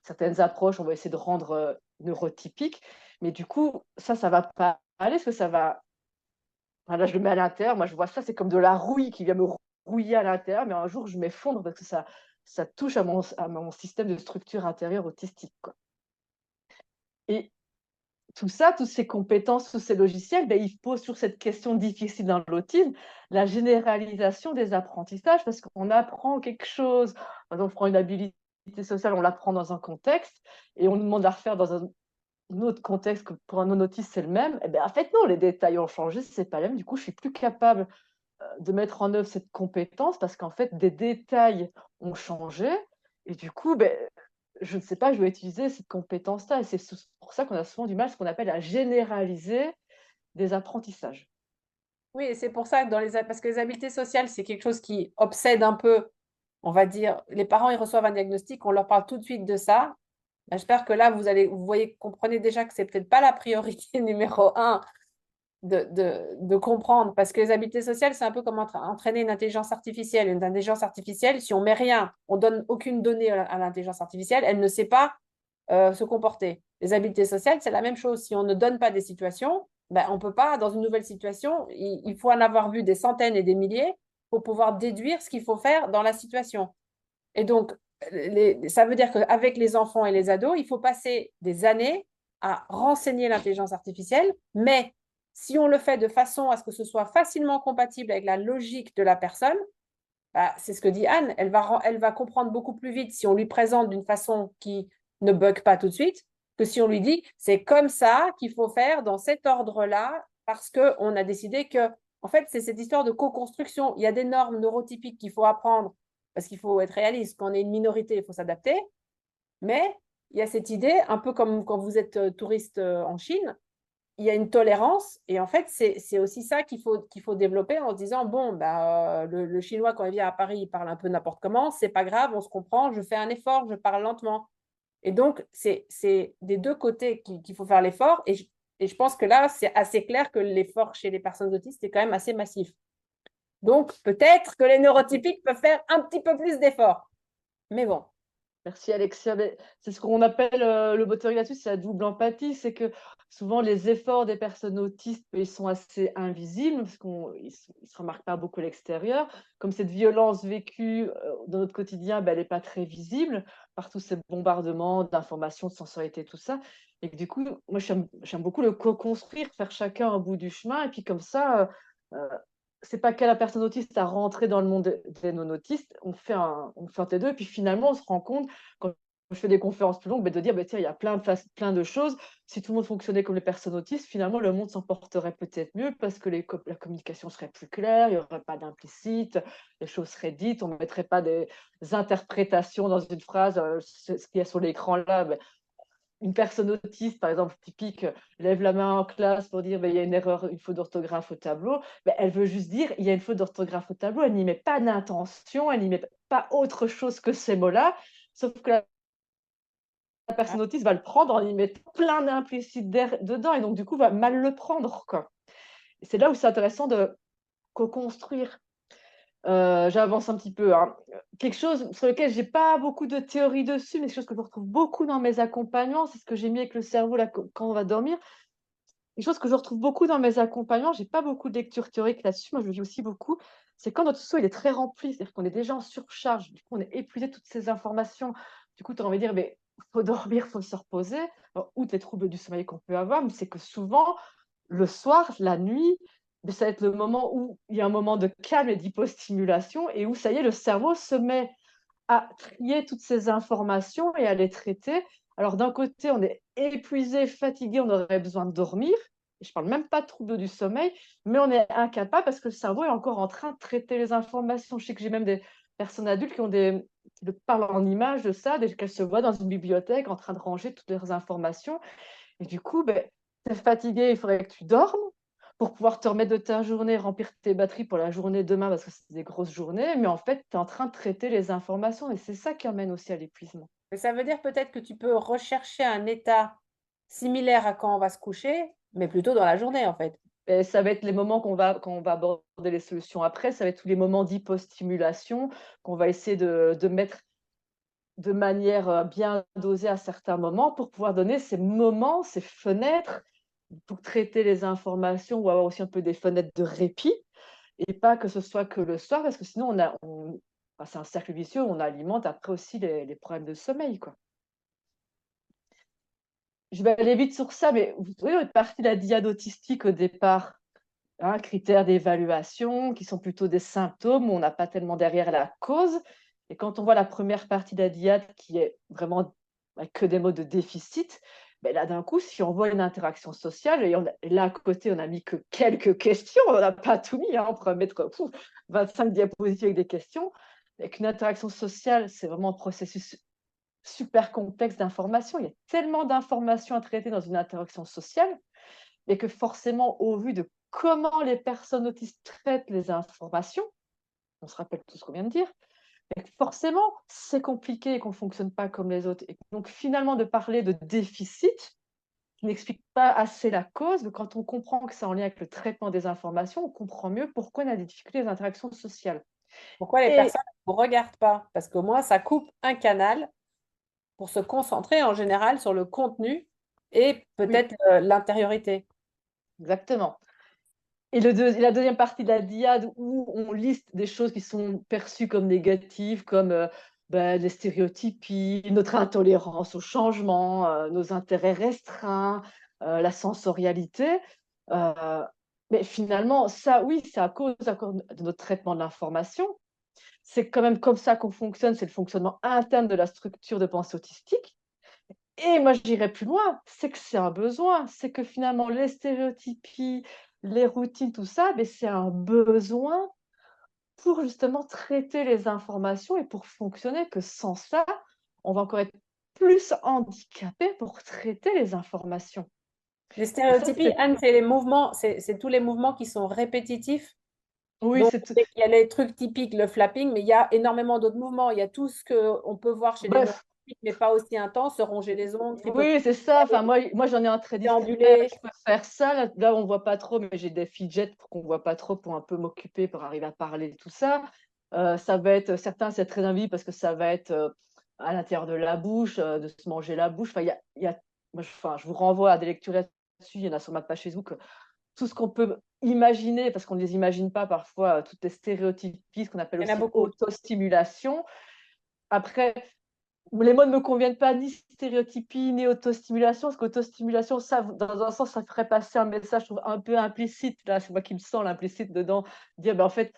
certaines approches, on va essayer de rendre neurotypique. Mais du coup, ça va pas aller, parce que ça va. Enfin, là, je le mets à l'intérieur. Moi, je vois ça, c'est comme de la rouille qui vient me rouiller à l'intérieur, mais un jour, je m'effondre parce que ça touche à mon système de structure intérieure autistique, quoi. Et tout ça, toutes ces compétences, tous ces logiciels, ils posent toujours cette question difficile dans l'autisme, la généralisation des apprentissages, parce qu'on apprend quelque chose. Par exemple, on prend une habilité sociale, on l'apprend dans un contexte, et on nous demande de la refaire dans un autre contexte, que pour un non-autiste, c'est le même. Et en fait, non, les détails ont changé, c'est pas le même. Du coup, je suis plus capable de mettre en œuvre cette compétence, parce qu'en fait, des détails ont changé, et du coup, je ne sais pas, je dois utiliser cette compétence-là, et c'est pour ça qu'on a souvent du mal, ce qu'on appelle à généraliser des apprentissages.
Oui, et c'est pour ça que parce que les habiletés sociales, c'est quelque chose qui obsède un peu, on va dire, les parents, ils reçoivent un diagnostic, on leur parle tout de suite de ça. J'espère que là, vous voyez, comprenez déjà que c'est peut-être pas la priorité numéro un de comprendre, parce que les habiletés sociales, c'est un peu comme entraîner une intelligence artificielle. Une intelligence artificielle, si on met rien, on donne aucune donnée à l'intelligence artificielle, elle ne sait pas se comporter. Les habiletés sociales, c'est la même chose. Si on ne donne pas des situations, ben, on ne peut pas, dans une nouvelle situation, il faut en avoir vu des centaines et des milliers pour pouvoir déduire ce qu'il faut faire dans la situation. Et donc, ça veut dire qu'avec les enfants et les ados, il faut passer des années à renseigner l'intelligence artificielle, mais si on le fait de façon à ce que ce soit facilement compatible avec la logique de la personne, bah, c'est ce que dit Anne, elle va comprendre beaucoup plus vite si on lui présente d'une façon qui ne bug pas tout de suite, que si on lui dit c'est comme ça qu'il faut faire dans cet ordre-là, parce qu'on a décidé que, en fait, c'est cette histoire de co-construction. Il y a des normes neurotypiques qu'il faut apprendre, parce qu'il faut être réaliste. Quand on est une minorité, il faut s'adapter. Mais il y a cette idée, un peu comme quand vous êtes touriste en Chine, il y a une tolérance. Et en fait, c'est aussi ça qu'il faut développer en se disant, bon, bah, le Chinois, quand il vient à Paris, il parle un peu n'importe comment. C'est pas grave, on se comprend, je fais un effort, je parle lentement. Et donc, c'est des deux côtés qu'il faut faire l'effort. Et je pense que là, c'est assez clair que l'effort chez les personnes autistes est quand même assez massif. Donc, peut-être que les neurotypiques peuvent faire un petit peu plus d'efforts. Mais bon.
Merci Alexia. C'est ce qu'on appelle le moteur là-dessus, c'est la double empathie. C'est que souvent les efforts des personnes autistes, ils sont assez invisibles parce qu'ils ne se remarquent pas beaucoup à l'extérieur. Comme cette violence vécue dans notre quotidien, elle n'est pas très visible par tous ces bombardements d'informations, de sensorialité, tout ça. Et que, du coup, moi, j'aime beaucoup le co-construire, faire chacun un bout du chemin. Et puis comme ça, c'est pas qu'à la personne autiste à rentrer dans le monde des non-autistes, on fait un des deux, et puis finalement, on se rend compte, quand je fais des conférences plus longues, de dire, tiens, il y a plein de choses. Si tout le monde fonctionnait comme les personnes autistes, finalement, le monde s'en porterait peut-être mieux parce que la communication serait plus claire, il n'y aurait pas d'implicite, les choses seraient dites, on ne mettrait pas des interprétations dans une phrase, ce qu'il y a sur l'écran là, une personne autiste, par exemple, typique, lève la main en classe pour dire il y a une erreur, une faute d'orthographe au tableau, elle veut juste dire il y a une faute d'orthographe au tableau, elle n'y met pas d'intention, elle n'y met pas autre chose que ces mots-là, sauf que la personne autiste va le prendre en y mettant plein d'implicites dedans, et donc du coup va mal le prendre, quoi. Et c'est là où c'est intéressant de co-construire. J'avance un petit peu, hein. Quelque chose sur lequel j'ai pas beaucoup de théorie dessus, mais quelque chose que je retrouve beaucoup dans mes accompagnements, c'est ce que j'ai mis avec le cerveau là, quand on va dormir. Quelque chose que je retrouve beaucoup dans mes accompagnements, j'ai pas beaucoup de lecture théorique là-dessus, moi je le vis aussi beaucoup, c'est quand notre cerveau il est très rempli, c'est-à-dire qu'on est déjà en surcharge, du coup on est épuisé de toutes ces informations, du coup tu as envie de dire mais faut dormir, faut se reposer. Alors, outre les troubles du sommeil qu'on peut avoir, mais c'est que souvent le soir, la nuit, mais ça va être le moment où il y a un moment de calme et d'hypostimulation et où ça y est, le cerveau se met à trier toutes ces informations et à les traiter. Alors d'un côté, on est épuisé, fatigué, on aurait besoin de dormir. Je ne parle même pas de troubles du sommeil, mais on est incapable parce que le cerveau est encore en train de traiter les informations. Je sais que j'ai même des personnes adultes qui parlent en images de ça, dès qu'elles se voient dans une bibliothèque en train de ranger toutes leurs informations. Et du coup, tu es fatigué, il faudrait que tu dormes pour pouvoir te remettre de ta journée, remplir tes batteries pour la journée demain parce que c'est des grosses journées. Mais en fait, tu es en train de traiter les informations et c'est ça qui amène aussi à l'épuisement.
Mais ça veut dire peut-être que tu peux rechercher un état similaire à quand on va se coucher, mais plutôt dans la journée, en fait.
Et ça va être les moments quand on va aborder les solutions après, ça va être tous les moments d'hypostimulation qu'on va essayer de mettre de manière bien dosée à certains moments pour pouvoir donner ces moments, ces fenêtres pour traiter les informations ou avoir aussi un peu des fenêtres de répit et pas que ce soit que le soir parce que sinon enfin, c'est un cercle vicieux, on alimente après aussi les problèmes de sommeil, quoi. Je vais aller vite sur ça, mais vous voyez, on est parti de la diade autistique au départ, hein, critères d'évaluation qui sont plutôt des symptômes, où on n'a pas tellement derrière la cause. Et quand on voit la première partie de la diade qui est vraiment que des mots de déficit, là d'un coup, si on voit une interaction sociale, et là à côté, on n'a mis que quelques questions, on n'a pas tout mis, hein, on pourrait mettre 25 diapositives avec des questions, et qu'une interaction sociale, c'est vraiment un processus super complexe d'information. Il y a tellement d'informations à traiter dans une interaction sociale, et que forcément, au vu de comment les personnes autistes traitent les informations, on se rappelle tout ce qu'on vient de dire, et que forcément, c'est compliqué et qu'on ne fonctionne pas comme les autres. Et donc, finalement, de parler de déficit n'explique pas assez la cause, mais quand on comprend que c'est en lien avec le traitement des informations, on comprend mieux pourquoi on a des difficultés des interactions sociales.
Pourquoi les
Et
personnes ne vous regardent pas? Parce qu'au moins, ça coupe un canal pour se concentrer en général sur le contenu et
oui,
peut-être l'intériorité.
exactement. Et la deuxième partie de la diade où on liste des choses qui sont perçues comme négatives, comme, les stéréotypies, notre intolérance au changement, nos intérêts restreints, la sensorialité. Heu, mais finalement, ça, oui, c'est à cause encore de notre traitement de l'information. C'est quand même comme ça qu'on fonctionne, c'est le fonctionnement interne de la structure de pensée autistique. Et moi, j'irais plus loin, c'est que c'est un besoin. C'est que finalement, les stéréotypies, les routines, tout ça, mais c'est un besoin pour justement traiter les informations et pour fonctionner, que sans ça, on va encore être plus handicapé pour traiter les informations.
Les
Et ça,
stéréotypies,
c'est
Anne, c'est les mouvements, c'est tous les mouvements qui sont répétitifs.
oui,
Donc,
c'est tout.
il y a les trucs typiques, le flapping, mais il y a énormément d'autres mouvements. Il y a tout ce qu'on peut voir chez les
Bref,
neurotypiques, mais pas aussi intense, se ronger les ongles, tripoter,
oui, c'est ça. Enfin, moi, j'en ai un très discret.
déambuler.
Je peux faire ça. Là, on voit pas trop, mais j'ai des fidgets pour qu'on voit pas trop, pour un peu m'occuper, pour arriver à parler, tout ça. Ça va être certains, c'est très invisible parce que ça va être, à l'intérieur de la bouche, de se manger la bouche. Enfin, il y a moi, je vous renvoie à des lectures là-dessus. Il y en a sur ma page Facebook, tout ce qu'on peut imaginer, parce qu'on ne les imagine pas parfois, toutes les stéréotypies, ce qu'on appelle
Il y en a
aussi
beaucoup.
autostimulation. Après, les mots ne me conviennent pas, ni stéréotypie, ni autostimulation, parce qu'autostimulation, ça, dans un sens, ça ferait passer un message, je trouve, un peu implicite. Là, c'est moi qui me sens l'implicite dedans, dire, en fait,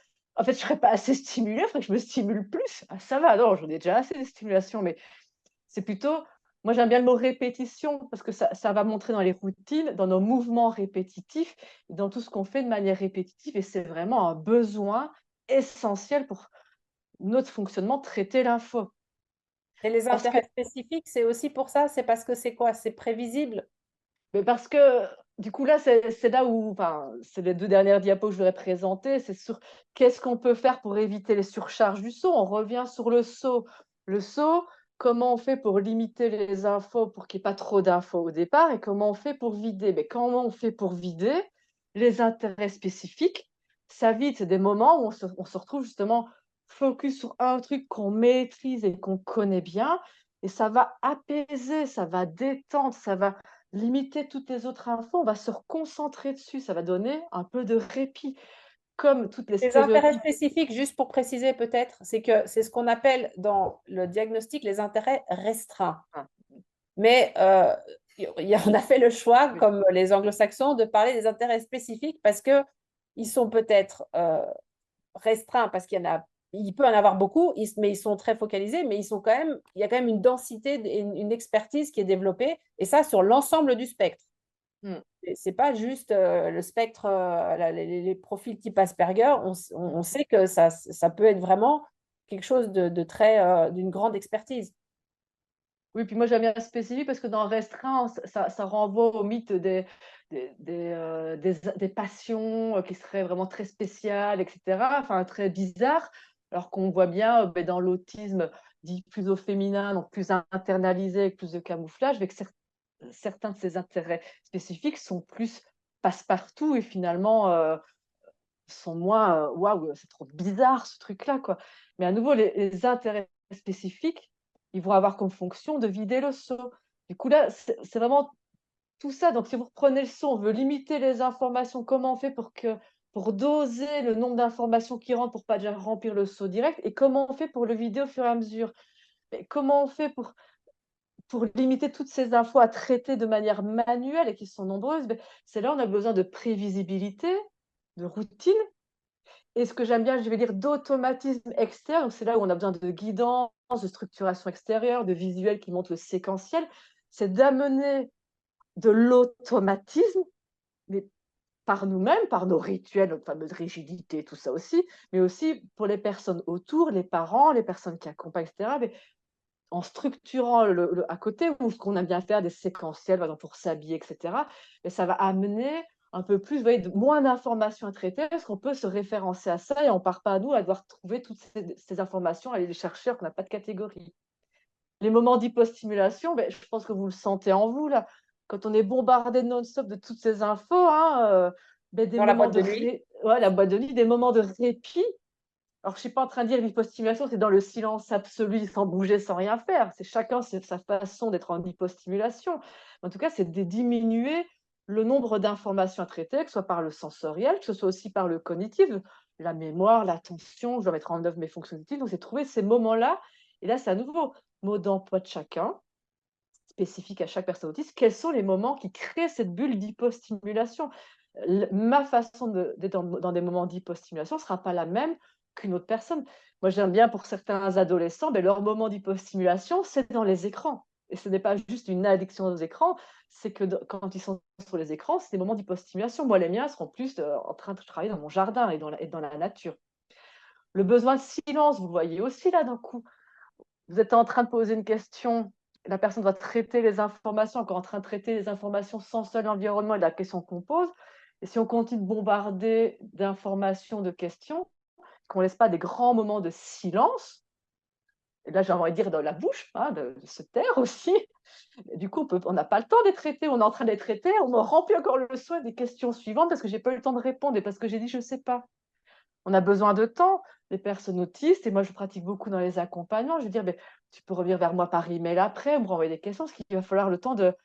je serais pas assez stimulée, il faudrait que je me stimule plus. Ah, ça va, non, j'en ai déjà assez de stimulation, mais c'est plutôt, moi, j'aime bien le mot répétition, parce que ça va montrer dans les routines, dans nos mouvements répétitifs, dans tout ce qu'on fait de manière répétitive, et c'est vraiment un besoin essentiel pour notre fonctionnement, traiter l'info.
Et les
Parce que
intérêts spécifiques, c'est aussi pour ça, c'est parce que c'est quoi? C'est prévisible.
Mais parce que, du coup, là, c'est là où, enfin, c'est les 2 dernières diapos que je voudrais présenter, c'est sur qu'est-ce qu'on peut faire pour éviter les surcharges du son. On revient sur le saut. Le saut, comment on fait pour limiter les infos, pour qu'il y ait pas trop d'infos au départ, et comment on fait pour vider? Mais comment on fait pour vider? Les intérêts spécifiques, ça vide, c'est des moments où on se retrouve justement focus sur un truc qu'on maîtrise et qu'on connaît bien, et ça va apaiser, ça va détendre, ça va limiter toutes les autres infos, on va se reconcentrer dessus, ça va donner un peu de répit, comme toutes les
Les intérêts
stéréotypes.
spécifiques, juste pour préciser peut-être, c'est que c'est ce qu'on appelle dans le diagnostic les intérêts restreints.
Ah,
Mais on a fait le choix,
oui.
comme les anglo-saxons, de parler des intérêts spécifiques parce qu'ils sont peut-être restreints, parce il peut en avoir beaucoup, mais ils sont très focalisés, mais il y a quand même une densité, une expertise qui est développée, et ça sur l'ensemble du spectre.
Mmh.
C'est pas juste le spectre, les profils type Asperger. On sait que ça peut être vraiment quelque chose de très, d'une grande expertise.
Oui, puis moi j'aime bien spécifique parce que dans restreint, ça renvoie au mythe des passions, qui seraient vraiment très spéciales, et cetera, enfin très bizarres. Alors qu'on voit bien, dans l'autisme dit plus au féminin, donc plus internalisé, avec plus de camouflage, avec certains de ces intérêts spécifiques sont plus passe-partout, et finalement, sont moins, «Waouh, c'est trop bizarre ce truc-là, quoi». Mais à nouveau, les intérêts spécifiques, ils vont avoir comme fonction de vider le seau. Du coup, là, c'est vraiment tout ça. Donc si vous reprenez le seau, on veut limiter les informations. Comment on fait pour doser le nombre d'informations qui rentrent, pour pas déjà remplir le seau direct? Et comment on fait pour le vider au fur et à mesure? Mais comment on fait pour limiter toutes ces infos à traiter de manière manuelle, et qui sont nombreuses? Beh, c'est là on a besoin de prévisibilité, de routine, et ce que j'aime bien, je vais dire, d'automatisme externe. Donc c'est là où on a besoin de guidance, de structuration extérieure, de visuels qui montrent le séquentiel. C'est d'amener de l'automatisme, mais par nous-mêmes, par nos rituels, notre fameuse rigidité, tout ça aussi, mais aussi pour les personnes autour, les parents, les personnes qui accompagnent, et cetera. Mais en structurant à côté, ou ce qu'on aime bien faire, des séquentiels, par exemple pour s'habiller, et cetera, et ça va amener un peu plus, vous voyez, de moins d'informations à traiter, parce qu'on peut se référencer à ça, et on part pas à nous à devoir trouver toutes ces informations, aller les chercher alors qu'on n'a pas de catégorie. Les moments d'hypostimulation, beh, je pense que vous le sentez en vous là, quand on est bombardé non-stop de toutes ces infos, hein, des
Dans la
moments
boîte
de
de nuit,
ouais, la boîte de nuit, des moments de répit. Alors, je suis pas en train de dire l'hypostimulation, c'est dans le silence absolu, sans bouger, sans rien faire. C'est chacun sa façon d'être en hypostimulation. En tout cas, c'est de diminuer le nombre d'informations à traiter, que ce soit par le sensoriel, que ce soit aussi par le cognitif, la mémoire, l'attention, je dois mettre en œuvre mes fonctions cognitives. Donc, c'est trouver ces moments-là. Et là, c'est à nouveau mode d'emploi de chacun, spécifique à chaque personne autiste. Quels sont les moments qui créent cette bulle d'hypostimulation? Ma façon d'être dans des moments d'hypostimulation ne sera pas la même qu'une autre personne. Moi, j'aime bien pour certains adolescents, ben, leur moment d'hypostimulation, c'est dans les écrans. Et ce n'est pas juste une addiction aux écrans, c'est que quand ils sont sur les écrans, c'est des moments d'hypostimulation. Moi, les miens seront plus en train de travailler dans mon jardin et dans la nature. Le besoin de silence, vous le voyez aussi là d'un coup. Vous êtes en train de poser une question, la personne va traiter les informations, encore en train de traiter les informations sans seul environnement et la question qu'on pose. Et si on continue de bombarder d'informations, de questions, qu'on ne laisse pas des grands moments de silence, et là j'ai envie de dire dans la bouche, hein, de se taire aussi, et du coup on n'a pas le temps d'être traité, on est en train d'être traité, on me remplit encore le souhait des questions suivantes parce que j'ai pas eu le temps de répondre et parce que j'ai dit je ne sais pas. On a besoin de temps, les personnes autistes, et moi je pratique beaucoup dans les accompagnements, je veux dire, mais tu peux revenir vers moi par email après, ou me renvoyer des questions, parce qu'il va falloir le temps de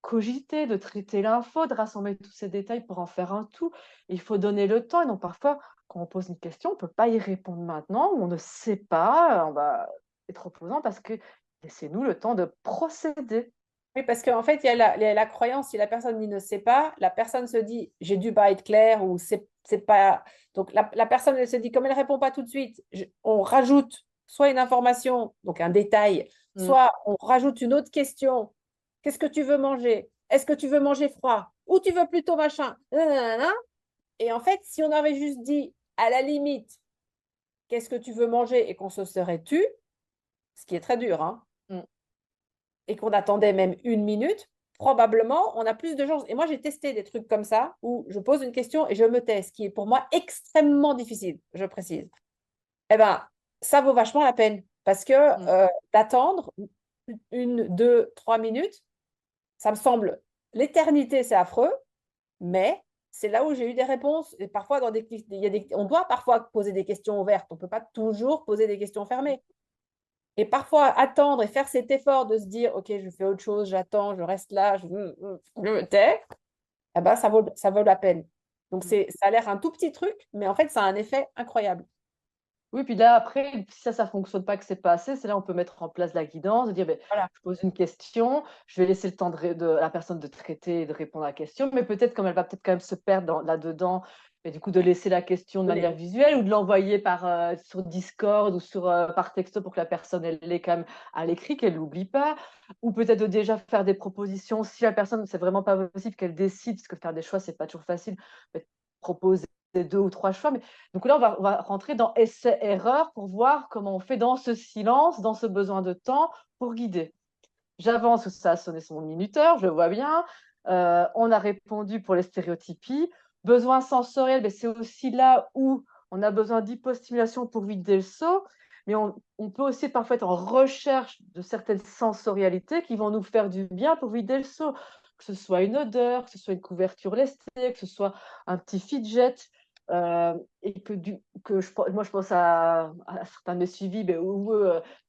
cogiter, de traiter l'info, de rassembler tous ces détails pour en faire un tout. Il faut donner le temps, et donc parfois, quand on pose une question, on ne peut pas y répondre maintenant, ou on ne sait pas, on va être opposant parce que laissez-nous le temps de procéder.
Oui, parce qu'en fait, il y a la croyance, si la personne dit ne sait pas, la personne se dit j'ai dû pas être clair ou c'est pas. Donc la personne, elle se dit, comme elle répond pas tout de suite, on rajoute soit une information, donc un détail,
Mm.
soit on rajoute une autre question. Qu'est-ce que tu veux manger? Est-ce que tu veux manger froid? Ou tu veux plutôt machin? Nanana. Et en fait, si on avait juste dit à la limite, qu'est-ce que tu veux manger et qu'on se serait tu, ce qui est très dur, hein,
Mm.
et qu'on attendait même une minute, probablement, on a plus de chances. Et moi, j'ai testé des trucs comme ça, où je pose une question et je me tais, ce qui est pour moi extrêmement difficile, je précise. Eh bien, ça vaut vachement la peine, parce que
Mm.
d'attendre 1, 2, 3 minutes, ça me semble, l'éternité, c'est affreux, mais c'est là où j'ai eu des réponses. Et parfois, on doit parfois poser des questions ouvertes, on ne peut pas toujours poser des questions fermées. Et parfois, attendre et faire cet effort de se dire, OK, je fais autre chose, j'attends, je reste là, je me tais, eh ben, ça vaut la peine. Donc,
Mm.
ça a l'air un tout petit truc, mais en fait, ça a un effet incroyable.
Oui, puis là, après, si ça ne fonctionne pas, que c'est pas assez, c'est là on peut mettre en place la guidance, de dire, ben,
Voilà.
je pose une question, je vais laisser le temps de la personne de traiter et de répondre à la question, mais peut-être comme elle va peut-être quand même se perdre là-dedans, et du coup de laisser la question de manière visuelle ou de l'envoyer sur Discord ou par texto pour que la personne elle l'ait quand même à l'écrit, qu'elle l'oublie pas, ou peut-être de déjà faire des propositions si la personne c'est vraiment pas possible qu'elle décide, parce que faire des choix c'est pas toujours facile, mais proposer 2 ou 3 choix. Mais donc là, on va rentrer dans essai-erreur pour voir comment on fait dans ce silence, dans ce besoin de temps pour guider. J'avance, ça a sonné son minuteur, je vois bien. On a répondu pour les stéréotypies. Besoin sensoriel, mais c'est aussi là où on a besoin d'hypostimulation pour vider le seau. Mais on peut aussi parfois être en recherche de certaines sensorialités qui vont nous faire du bien pour vider le seau. Que ce soit une odeur, que ce soit une couverture lestée, que ce soit un petit fidget. Et moi, je pense à certains de mes suivis où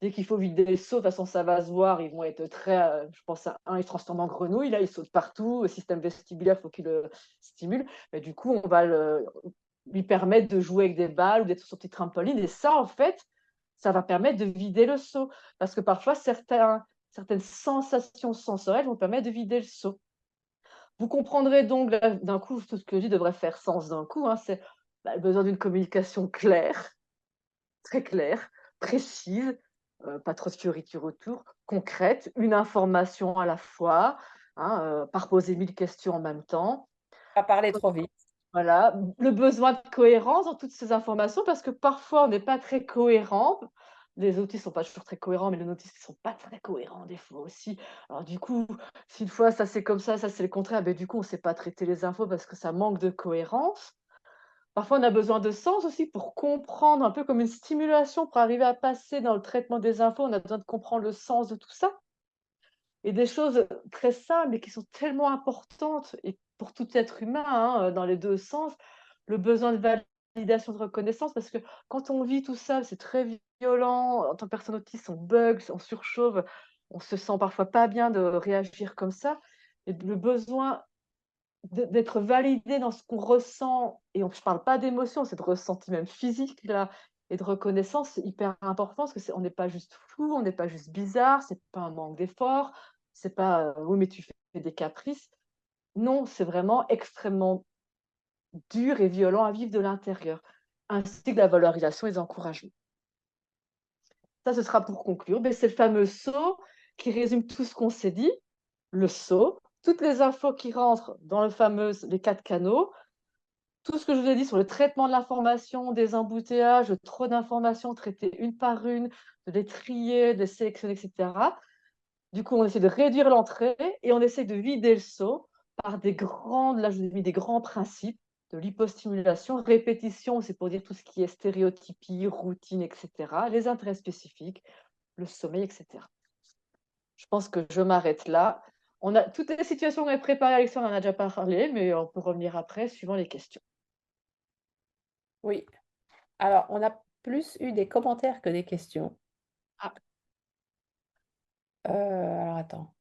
dès qu'il faut vider les seaux, de toute façon, ça va se voir. Ils vont être très. Je pense à un, il se transforme en grenouille, là, il saute partout. Le système vestibulaire, il faut qu'il le stimule. Mais du coup, on va lui permettre de jouer avec des balles ou d'être sur son petit trampoline. Et ça, en fait, ça va permettre de vider le seau. Parce que parfois, certaines sensations sensorielles vont permettre de vider le seau. Vous comprendrez donc d'un coup, tout ce que je dis devrait faire sens d'un coup. Hein, c'est besoin d'une communication claire, très claire, précise, pas trop de fioritures autour, concrète, une information à la fois, hein, par poser 1000 questions en même temps.
Pas parler trop vite.
Voilà, le besoin de cohérence dans toutes ces informations, parce que parfois on n'est pas très cohérent. Les autistes ne sont pas toujours très cohérents, mais les autistes ne sont pas très cohérents des fois aussi. Alors du coup, si une fois ça c'est comme ça c'est le contraire, ben, du coup on ne sait pas traiter les infos parce que ça manque de cohérence. Parfois on a besoin de sens aussi pour comprendre, un peu comme une stimulation pour arriver à passer dans le traitement des infos, on a besoin de comprendre le sens de tout ça. Et des choses très simples, mais qui sont tellement importantes et pour tout être humain, hein, dans les 2 sens, le besoin de validation, de reconnaissance, parce que quand on vit tout ça, c'est très violent. En tant que personne autiste, on bug, on surchauffe, on se sent parfois pas bien de réagir comme ça et le besoin d'être validé dans ce qu'on ressent et je parle pas d'émotion, c'est de ressenti même physique là et de reconnaissance, c'est hyper important parce que on n'est pas juste fou, on n'est pas juste bizarre, c'est pas un manque d'effort, c'est pas, «Oui, mais tu fais des caprices». Non, c'est vraiment extrêmement dur et violent à vivre de l'intérieur, ainsi que la valorisation et les encouragements. Ça, ce sera pour conclure, beh, c'est le fameux SAUT qui résume tout ce qu'on s'est dit. Le SAUT, toutes les infos qui rentrent dans les 4 canaux, tout ce que je vous ai dit sur le traitement de l'information, des embouteillages, trop d'informations traitées une par une, de les trier, de les sélectionner, et cetera. Du coup, on essaie de réduire l'entrée et on essaie de vider le seau par là, je vous ai mis des grands principes de l'hypostimulation, répétition, c'est pour dire tout ce qui est stéréotypie, routine, et cetera, les intérêts spécifiques, le sommeil, et cetera. Je pense que je m'arrête là. On a toutes les situations qu'on avait préparées, Alexandre en a déjà parlé, mais on peut revenir après suivant les questions.
Oui. Alors, on a plus eu des commentaires que des questions.
Ah.
Alors, attends.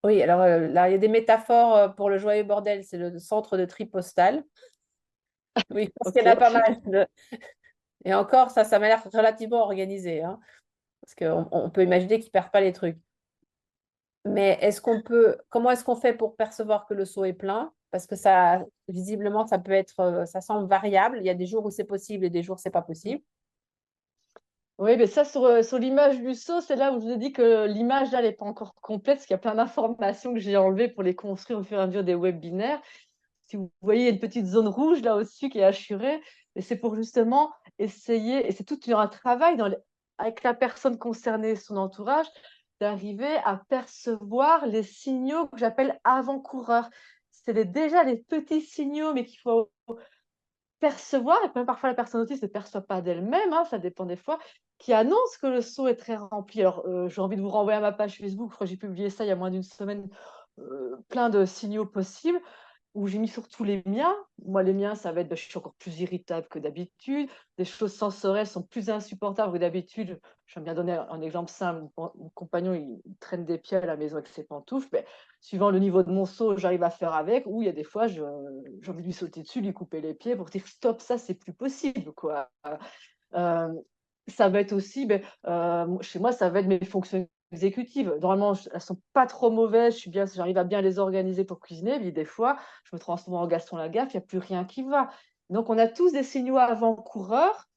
Oui, alors là, il y a des métaphores pour le joyeux bordel, c'est le centre de tri postal. Oui, parce qu'il y en a
OK.
pas mal. Et encore, ça m'a l'air relativement organisé, hein, parce qu'on peut imaginer qu'ils ne perdent pas les trucs. Mais comment est-ce qu'on fait pour percevoir que le seau est plein? Parce que ça, visiblement, ça peut être, ça semble variable. Il y a des jours où c'est possible et des jours où c'est pas possible.
Oui, mais ça, sur l'image du seau, c'est là où je vous ai dit que l'image, là, elle n'est pas encore complète, parce qu'il y a plein d'informations que j'ai enlevées pour les construire au fur et à mesure des webinaires. Si vous voyez, il y a une petite zone rouge là au-dessus qui est hachurée, et c'est pour justement essayer, et c'est tout un travail avec la personne concernée, son entourage, d'arriver à percevoir les signaux que j'appelle avant-coureurs. Déjà les petits signaux, mais qu'il faut percevoir, et même parfois la personne autiste ne perçoit pas d'elle-même, hein, ça dépend des fois, qui annonce que le seau est très rempli. Alors, j'ai envie de vous renvoyer à ma page Facebook, je crois que j'ai publié ça il y a moins d'une semaine, plein de signaux possibles où j'ai mis surtout les miens. Moi, les miens, ça va être, je suis encore plus irritable que d'habitude. Des choses sensorielles sont plus insupportables que d'habitude. Je vais bien donner un exemple simple. Mon compagnon, il traîne des pieds à la maison avec ses pantoufles. Mais, suivant le niveau de mon saut, j'arrive à faire avec. Ou il y a des fois, j'ai envie de lui sauter dessus, lui couper les pieds pour dire stop, ça, c'est plus possible, quoi. Euh, Ça va être aussi, chez moi, ça va être mes fonctions exécutives. Normalement, elles sont pas trop mauvaises, j'arrive à bien les organiser pour cuisiner, mais des fois, je me transforme en Gaston Lagaffe, il n'y a plus rien qui va. Donc, on a tous des signaux avant-coureurs,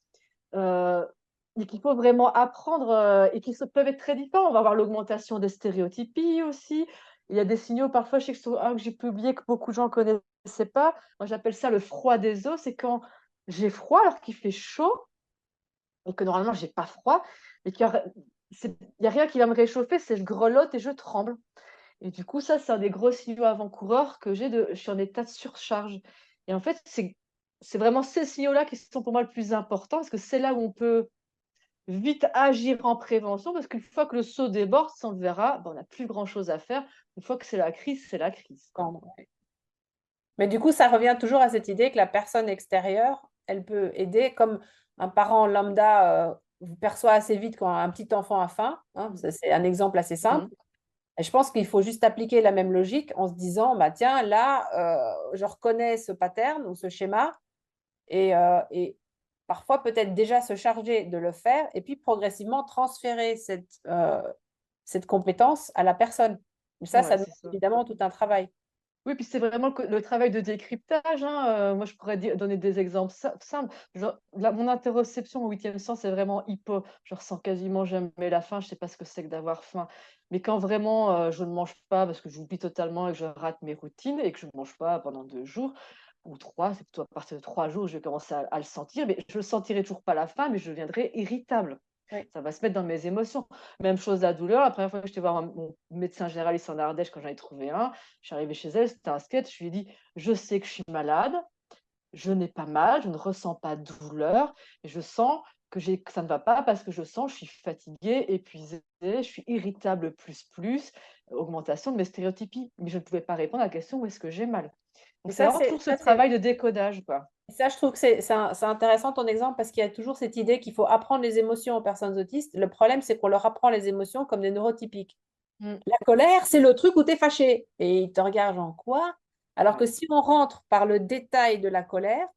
et qu'il faut vraiment apprendre, et peuvent être très différents. On va avoir l'augmentation des stéréotypies aussi. Il y a des signaux, parfois, je sais que sur un que j'ai publié, que beaucoup de gens ne connaissaient pas. Moi, j'appelle ça le froid des os. C'est quand j'ai froid alors qu'il fait chaud, et que normalement, j'ai pas froid, mais il y a rien qui va me réchauffer, c'est je grelotte et je tremble. Et du coup, ça, c'est un des gros signaux avant-coureurs que je suis en état de surcharge. Et en fait, c'est vraiment ces signaux-là qui sont pour moi le plus important, parce que c'est là où on peut vite agir en prévention, parce qu'une fois que le seau déborde, ça, on le verra, on n'a plus grand-chose à faire. Une fois que c'est la crise, c'est la crise, quoi.
Mais du coup, ça revient toujours à cette idée que la personne extérieure, elle peut aider, comme un parent lambda perçoit assez vite quand un petit enfant a faim, hein, c'est un exemple assez simple.
Mhm.
Et je pense qu'il faut juste appliquer la même logique en se disant, bah, tiens, là, je reconnais ce pattern ou ce schéma, et parfois peut-être déjà se charger de le faire, et puis progressivement transférer cette compétence à la personne. Mais ça
Ouais,
demande
c'est ça.
évidemment tout un travail.
Oui, puis c'est vraiment le travail de décryptage, hein. Moi, je pourrais donner des exemples simples. Genre, mon interoception au huitième sens, c'est vraiment hypo. Je ressens quasiment jamais la faim. Je sais pas ce que c'est que d'avoir faim. Mais quand vraiment je ne mange pas parce que j'oublie totalement et que je rate mes routines et que je ne mange pas pendant 2 jours ou trois, c'est plutôt à partir de 3 jours que je vais commencer à le sentir. Mais je ne sentirai toujours pas la faim, mais je deviendrai irritable.
Oui.
Ça va se mettre dans mes émotions. Même chose, la douleur. La première fois que j'étais voir mon médecin généraliste en Ardèche, quand j'en ai trouvé un, je suis arrivée chez elle, c'était un sketch. Je lui ai dit: «Je sais que je suis malade, je n'ai pas mal, je ne ressens pas de douleur, mais je sens que ça ne va pas parce que je sens, je suis fatiguée, épuisée, je suis irritable plus, augmentation de mes stéréotypies». Mais je ne pouvais pas répondre à la question: «Où est-ce que j'ai mal?»
Et
Donc c'est
ça,
vraiment toujours ce travail de décodage, quoi.
Et ça, je trouve que c'est intéressant ton exemple parce qu'il y a toujours cette idée qu'il faut apprendre les émotions aux personnes autistes. Le problème, c'est qu'on leur apprend les émotions comme des neurotypiques.
Mm.
La colère, c'est le truc où tu es fâché. Et ils te regardent en quoi? Alors
Ouais.
que si on rentre par le détail de la colère,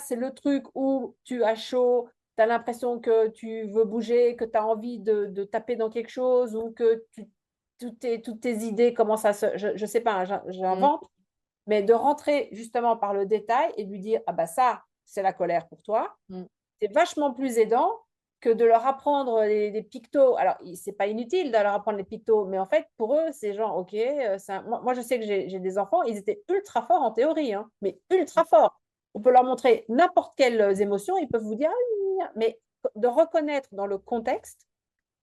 c'est le truc où tu as chaud, tu as l'impression que tu veux bouger, que tu as envie de taper dans quelque chose ou que toutes tes idées commencent à se... Je ne sais pas, hein,
Mm.
j'invente, mais de rentrer justement par le détail et de lui dire, ah bah ça, c'est la colère pour toi,
Mm.
c'est vachement plus aidant que de leur apprendre les pictos. Alors, c'est pas inutile de leur apprendre les pictos, mais en fait, pour eux, c'est genre, OK, moi, je sais que j'ai des enfants, ils étaient ultra forts en théorie, hein, mais ultra forts. On peut leur montrer n'importe quelles émotions, ils peuvent vous dire, ah, mais de reconnaître dans le contexte,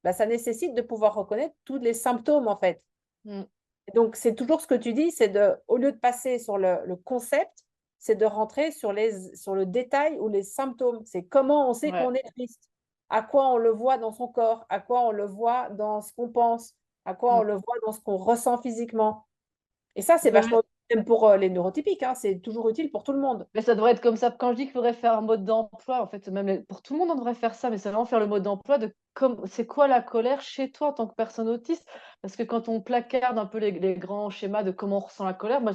bah, ça nécessite de pouvoir reconnaître tous les symptômes, en fait.
Mm.
Donc, c'est toujours ce que tu dis, c'est au lieu de passer sur le concept, c'est de rentrer sur le détail ou les symptômes. C'est comment on sait
Ouais.
qu'on est triste, à quoi on le voit dans son corps, à quoi on le voit dans ce qu'on pense, à quoi on
Mm.
le voit dans ce qu'on ressent physiquement. Et ça, c'est
Ouais, ouais.
vachement utile même pour les neurotypiques, hein, c'est toujours utile pour tout le monde.
Mais ça devrait être comme ça. Quand je dis qu'il faudrait faire un mode d'emploi, en fait, même pour tout le monde, on devrait faire ça, mais c'est vraiment faire le mode d'emploi de c'est quoi la colère chez toi en tant que personne autiste? Parce que quand on placarde un peu les grands schémas de comment on ressent la colère, moi,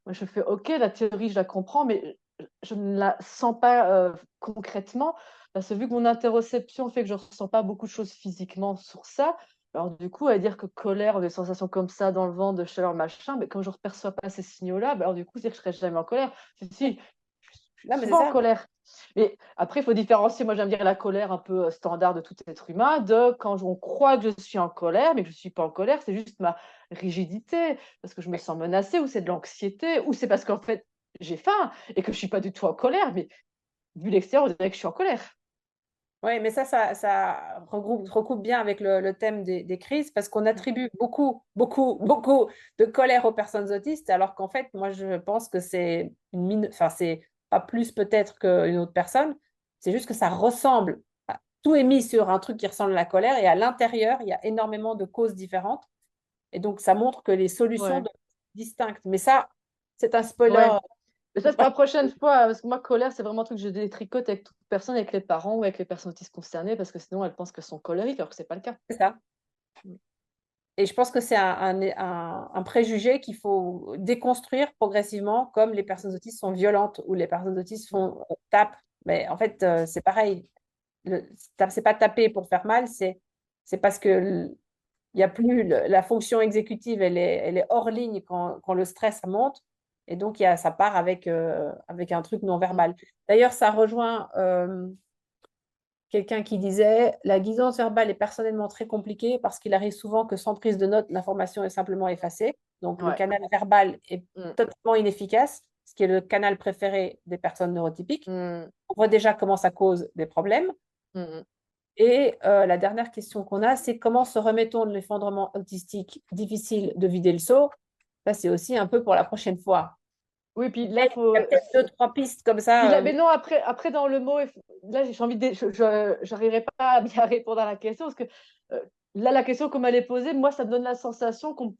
je fais OK, la théorie, je la comprends, mais je ne la sens pas concrètement. Parce que vu que mon interoception fait que je ne ressens pas beaucoup de choses physiquement sur ça, alors du coup, à dire que colère, des sensations comme ça dans le ventre, de chaleur, machin, mais comme je ne perçois pas ces signaux-là, alors du coup, c'est que je ne serai jamais en colère. Si, je suis
Non, mais c'est
souvent en
ça.
colère. Mais après, il faut différencier. Moi, j'aime dire la colère un peu standard de tout être humain, de quand on croit que je suis en colère, mais que je ne suis pas en colère, c'est juste ma rigidité, parce que je me sens menacée, ou c'est de l'anxiété, ou c'est parce qu'en fait, j'ai faim et que je ne suis pas du tout en colère, mais vu l'extérieur, on dirait que je suis en colère.
Oui, mais ça recoupe bien avec le thème des crises parce qu'on attribue beaucoup, beaucoup, beaucoup de colère aux personnes autistes, alors qu'en fait, moi, je pense que c'est enfin, c'est pas plus peut-être qu'une autre personne, c'est juste que ça ressemble. Tout est mis sur un truc qui ressemble à la colère et à l'intérieur, il y a énormément de causes différentes. Et donc, ça montre que les solutions
Ouais.
doivent être distinctes. Mais ça, c'est un spoiler.
Ouais. Mais ça, c'est pour la prochaine fois, parce que moi, colère, c'est vraiment un truc que je détricote avec toute personne, avec les parents ou avec les personnes autistes concernées, parce que sinon, elles pensent qu'elles sont colériques, alors que c'est pas le cas.
C'est ça. Et je pense que c'est un préjugé qu'il faut déconstruire progressivement, comme les personnes autistes sont violentes ou les personnes autistes font tapent. Mais en fait, c'est pareil. C'est pas taper pour faire mal, c'est parce que il y a plus la fonction exécutive, elle est hors ligne quand le stress monte. Et donc, ça part avec un truc non
Mm.
verbal. D'ailleurs, ça rejoint quelqu'un qui disait la guidance verbale est personnellement très compliquée parce qu'il arrive souvent que sans prise de notes, l'information est simplement effacée. Donc, le
Ouais.
canal verbal est
Mm.
totalement inefficace, ce qui est le canal préféré des personnes neurotypiques.
Mm.
On voit déjà comment ça cause des problèmes.
Mm.
Et la dernière question qu'on a, c'est comment se remet-on de l'effondrement autistique difficile de vider le seau? Ça, c'est aussi un peu pour la prochaine fois.
Oui, puis là,
Mais
il
il y a
faut.
peut-être deux, trois pistes comme
Puis
ça.
là, mais non, après dans le mot, là, j'ai envie de. J'arriverai pas à bien répondre à la question, parce que euh, là, la question qu'on m'allait poser, moi, ça me donne la sensation qu'on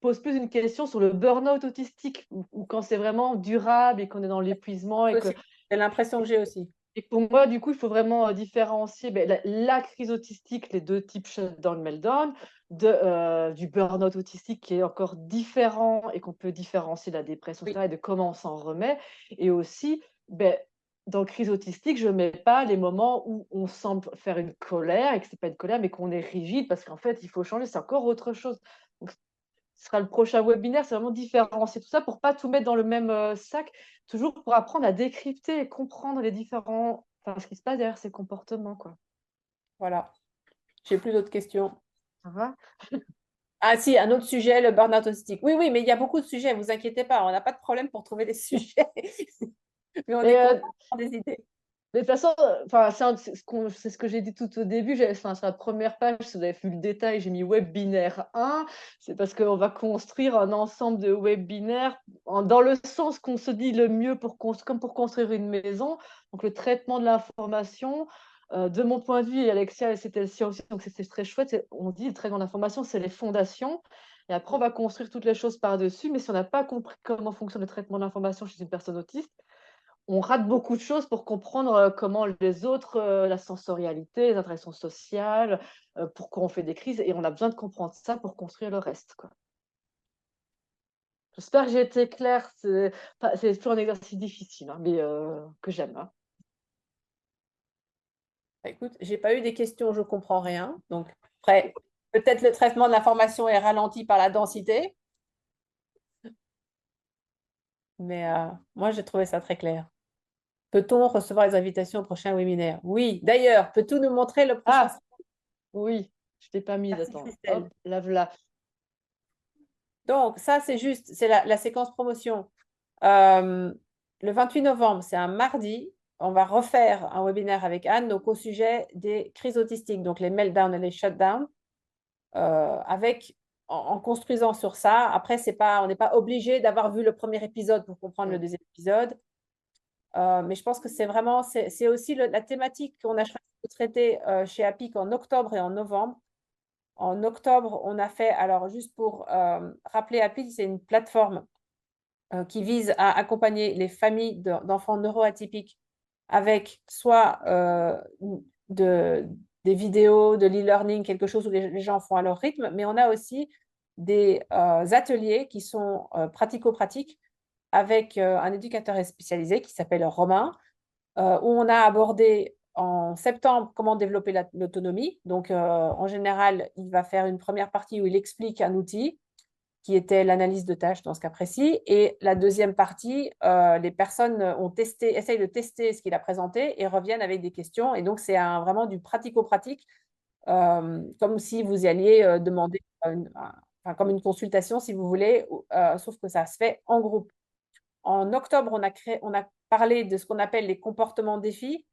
pose plus une question sur le burn-out autistique, ou quand c'est vraiment durable et qu'on est dans l'épuisement et que
Aussi. C'est l'impression que j'ai aussi.
et pour moi, du coup, il faut vraiment différencier ben, la crise autistique, les deux types shutdown, meltdown, du burn-out autistique qui est encore différent et qu'on peut différencier de la dépression,
Oui.
etc., et de comment on s'en remet. Et aussi, ben, dans crise autistique, je ne mets pas les moments où on semble faire une colère et que ce n'est pas une colère, mais qu'on est rigide parce qu'en fait, il faut changer, c'est encore autre chose. Donc, ce sera le prochain webinaire, c'est vraiment différencier tout ça pour pas tout mettre dans le même sac, toujours pour apprendre à décrypter et comprendre les différents, enfin, ce qui se passe derrière ces comportements, quoi.
Voilà. J'ai plus d'autres questions.
Ça va?
Ah si, un autre sujet, le burn-out autistique. Oui, oui, mais il y a beaucoup de sujets, vous inquiétez pas, on n'a pas de problème pour trouver des sujets. Mais on est
Mais,
content d'avoir des idées.
mais de toute façon, enfin, c'est ce que j'ai dit tout au début. Enfin, sur la première page, si vous avez vu le détail, j'ai mis web binaire 1. C'est parce qu'on va construire un ensemble de web binaires dans le sens qu'on se dit le mieux comme pour construire une maison. Donc, le traitement de l'information, de mon point de vue, et Alexia, c'était le sien aussi, donc c'était très chouette. On dit le traitement de l'information, c'est les fondations. Et après, on va construire toutes les choses par-dessus. Mais si on n'a pas compris comment fonctionne le traitement de l'information chez une personne autiste, on rate beaucoup de choses pour comprendre comment les autres, la sensorialité, les interactions sociales, pourquoi on fait des crises, et on a besoin de comprendre ça pour construire le reste, quoi. J'espère que j'ai été claire. C'est toujours un exercice difficile, hein, mais que j'aime, hein.
Bah, écoute, j'ai pas eu des questions, je comprends rien. Donc, après, peut-être le traitement de l'information est ralenti par la densité, mais moi, j'ai trouvé ça très clair. Peut-on recevoir les invitations au prochain webinaire? Oui. D'ailleurs, peux-tu nous montrer le prochain
Ah! Oui, je t'ai pas mise,
Merci
attends,
Christelle.
hop, la voilà.
Donc, ça, c'est juste, c'est la séquence promotion. Euh, le 28 novembre, c'est un mardi. On va refaire un webinaire avec Anne donc, au sujet des crises autistiques, donc les meltdowns et les shutdowns, en construisant sur ça. Après, on n'est pas obligé d'avoir vu le premier épisode pour comprendre le
Mmh.
deuxième épisode. Mais je pense que c'est aussi la thématique qu'on a choisi de traiter chez APIC en octobre et en novembre. En octobre, on a fait, alors juste pour rappeler, APIC, c'est une plateforme qui vise à accompagner les familles d'enfants neuroatypiques avec soit de, des vidéos, de l'e-learning, quelque chose où les gens font à leur rythme, mais on a aussi des ateliers qui sont pratico-pratiques avec un éducateur spécialisé qui s'appelle Romain, où on a abordé en septembre comment développer l'autonomie. Donc, en général, il va faire une première partie où il explique un outil qui était l'analyse de tâches dans ce cas précis. Et la deuxième partie, les personnes essayent de tester ce qu'il a présenté et reviennent avec des questions. Et donc, c'est vraiment du pratico-pratique, comme si vous y alliez demander, comme une consultation, si vous voulez, sauf que ça se fait en groupe. En octobre, on a parlé de ce qu'on appelle les comportements défis,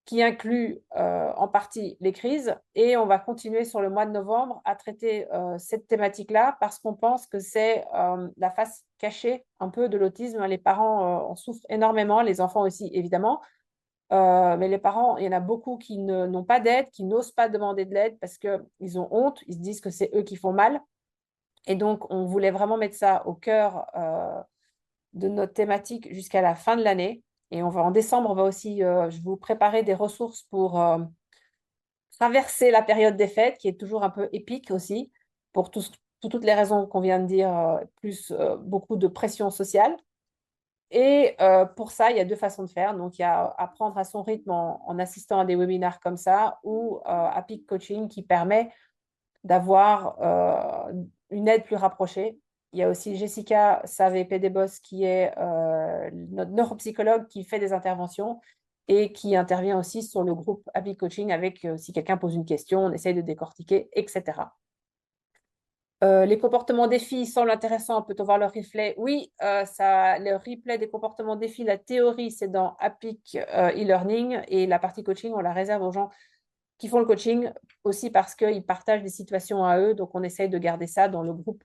qui inclut en partie les crises. Et on va continuer sur le mois de novembre à traiter cette thématique-là parce qu'on pense que c'est la face cachée un peu de l'autisme. Les parents en souffrent énormément, les enfants aussi, évidemment. Mais les parents, il y en a beaucoup qui n'ont pas d'aide, qui n'osent pas demander de l'aide parce qu'ils ont honte, ils se disent que c'est eux qui font mal. Et donc, on voulait vraiment mettre ça au cœur de notre thématique jusqu'à la fin de l'année. Et en décembre, on va aussi, je vais vous préparer des ressources pour traverser la période des fêtes, qui est toujours un peu épique aussi, pour toutes les raisons qu'on vient de dire, plus beaucoup de pression sociale. Et pour ça, il y a deux façons de faire. Donc, il y a apprendre à son rythme en assistant à des webinaires comme ça ou à Peak Coaching qui permet d'avoir une aide plus rapprochée. Il y a aussi Jessica Savé-Pédébos qui est notre neuropsychologue qui fait des interventions et qui intervient aussi sur le groupe Happy Coaching avec si quelqu'un pose une question, on essaye de décortiquer, etc. Les comportements défis semblent intéressants. Peut-on voir le replay? Oui, le replay des comportements défis, la théorie, c'est dans APIC e-learning et la partie coaching, on la réserve aux gens qui font le coaching aussi parce qu'ils partagent des situations à eux. Donc, on essaye de garder ça dans le groupe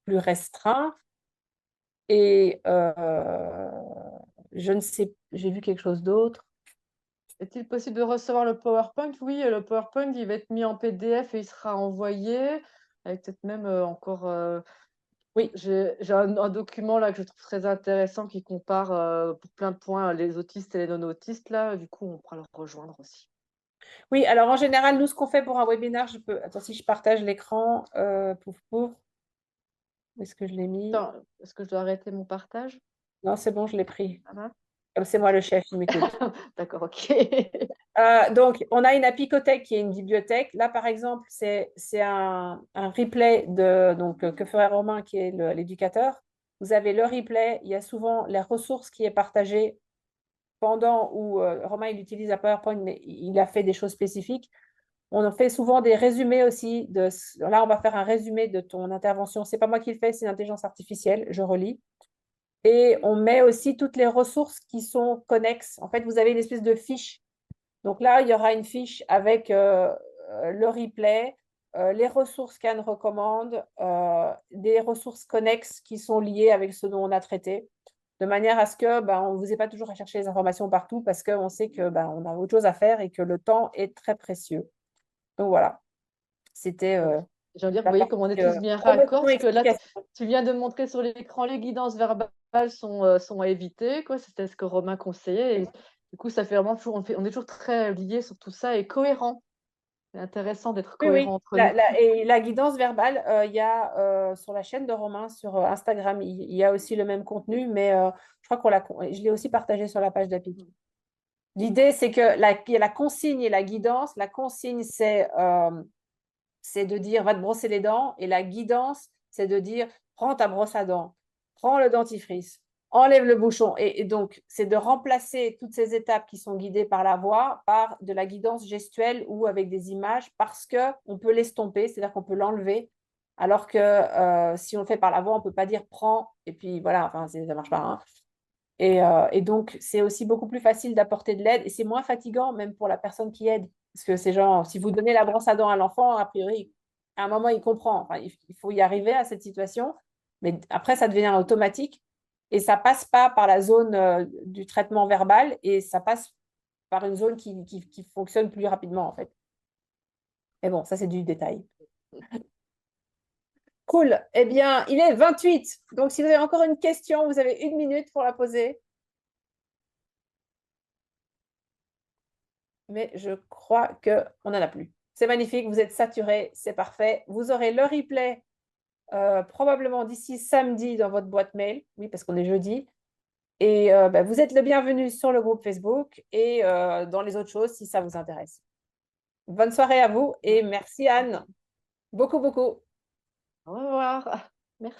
plus restreint. Et je ne sais, j'ai vu quelque chose d'autre.
Est-il possible de recevoir le PowerPoint? Oui, le PowerPoint, il va être mis en PDF et il sera envoyé, avec peut-être même encore.
Oui,
J'ai un document là que je trouve très intéressant qui compare pour plein de points les autistes et les non-autistes là. Du coup, on pourra le rejoindre aussi.
oui. Alors, en général, nous, ce qu'on fait pour un webinaire, je peux. Attends, si je partage l'écran, pouf, pouf. Où est-ce que je l'ai mis?
Attends, est-ce que je dois arrêter mon partage?
Non, c'est bon, je l'ai pris.
Ça va?
Comme c'est moi le chef, il m'écoute.
D'accord, ok.
Donc, on a une apicothèque qui est une bibliothèque. Là, par exemple, c'est un replay que ferait Romain, qui est l'éducateur. Vous avez le replay. Il y a souvent les ressources qui est partagée pendant où Romain, il utilise la PowerPoint, mais il a fait des choses spécifiques. On en fait souvent des résumés aussi. Là, on va faire un résumé de ton intervention. C'est pas moi qui le fais, c'est l'intelligence artificielle. Je relis. Et on met aussi toutes les ressources qui sont connexes. En fait, vous avez une espèce de fiche. Donc là, il y aura une fiche avec le replay, les ressources qu'Anne recommande, des ressources connexes qui sont liées avec ce dont on a traité, de manière à ce que on ne vous ait pas toujours à chercher les informations partout parce qu'on sait que on a autre chose à faire et que le temps est très précieux. Donc voilà, c'était
J'ai envie de dire, vous
la
voyez
partie
comment on est tous bien raccord,
promotion
parce que là,
explication.
tu viens de montrer sur l'écran les guidances verbales sont à éviter, quoi. C'était ce que Romain conseillait. Et du coup, ça fait vraiment toujours, on est toujours très liés sur tout ça et cohérent. C'est intéressant d'être
Oui,
cohérent
oui.
entre nous.
Et la guidance verbale, il y a sur la chaîne de Romain, sur Instagram, il y a aussi le même contenu, mais je crois je l'ai aussi partagé sur la page d'Apic. L'idée, c'est que il y a la consigne et la guidance. La consigne, c'est de dire va te brosser les dents, et la guidance, c'est de dire prends ta brosse à dents, prends le dentifrice, enlève le bouchon. Et donc, c'est de remplacer toutes ces étapes qui sont guidées par la voix par de la guidance gestuelle ou avec des images, parce qu'on peut l'estomper, c'est-à-dire qu'on peut l'enlever, alors que si on le fait par la voix, on ne peut pas dire prends, et puis voilà, enfin, ça ne marche pas, hein. Et donc, c'est aussi beaucoup plus facile d'apporter de l'aide, et c'est moins fatigant même pour la personne qui aide. Parce que c'est genre, si vous donnez la brosse à dents à l'enfant, a priori, à un moment, il comprend. Enfin, il faut y arriver à cette situation, mais après, ça devient automatique, et ça passe pas par la zone du traitement verbal, et ça passe par une zone qui fonctionne plus rapidement, en fait. Mais bon, ça, c'est du détail. Cool. Eh bien, il est 28. Donc, si vous avez encore une question, vous avez 1 minute pour la poser. Mais je crois qu'on n'en a plus. C'est magnifique, vous êtes saturés, c'est parfait. Vous aurez le replay probablement d'ici samedi dans votre boîte mail. Oui, parce qu'on est jeudi. Et vous êtes le bienvenu sur le groupe Facebook et dans les autres choses si ça vous intéresse. Bonne soirée à vous et merci Anne. Beaucoup, beaucoup.
Au revoir.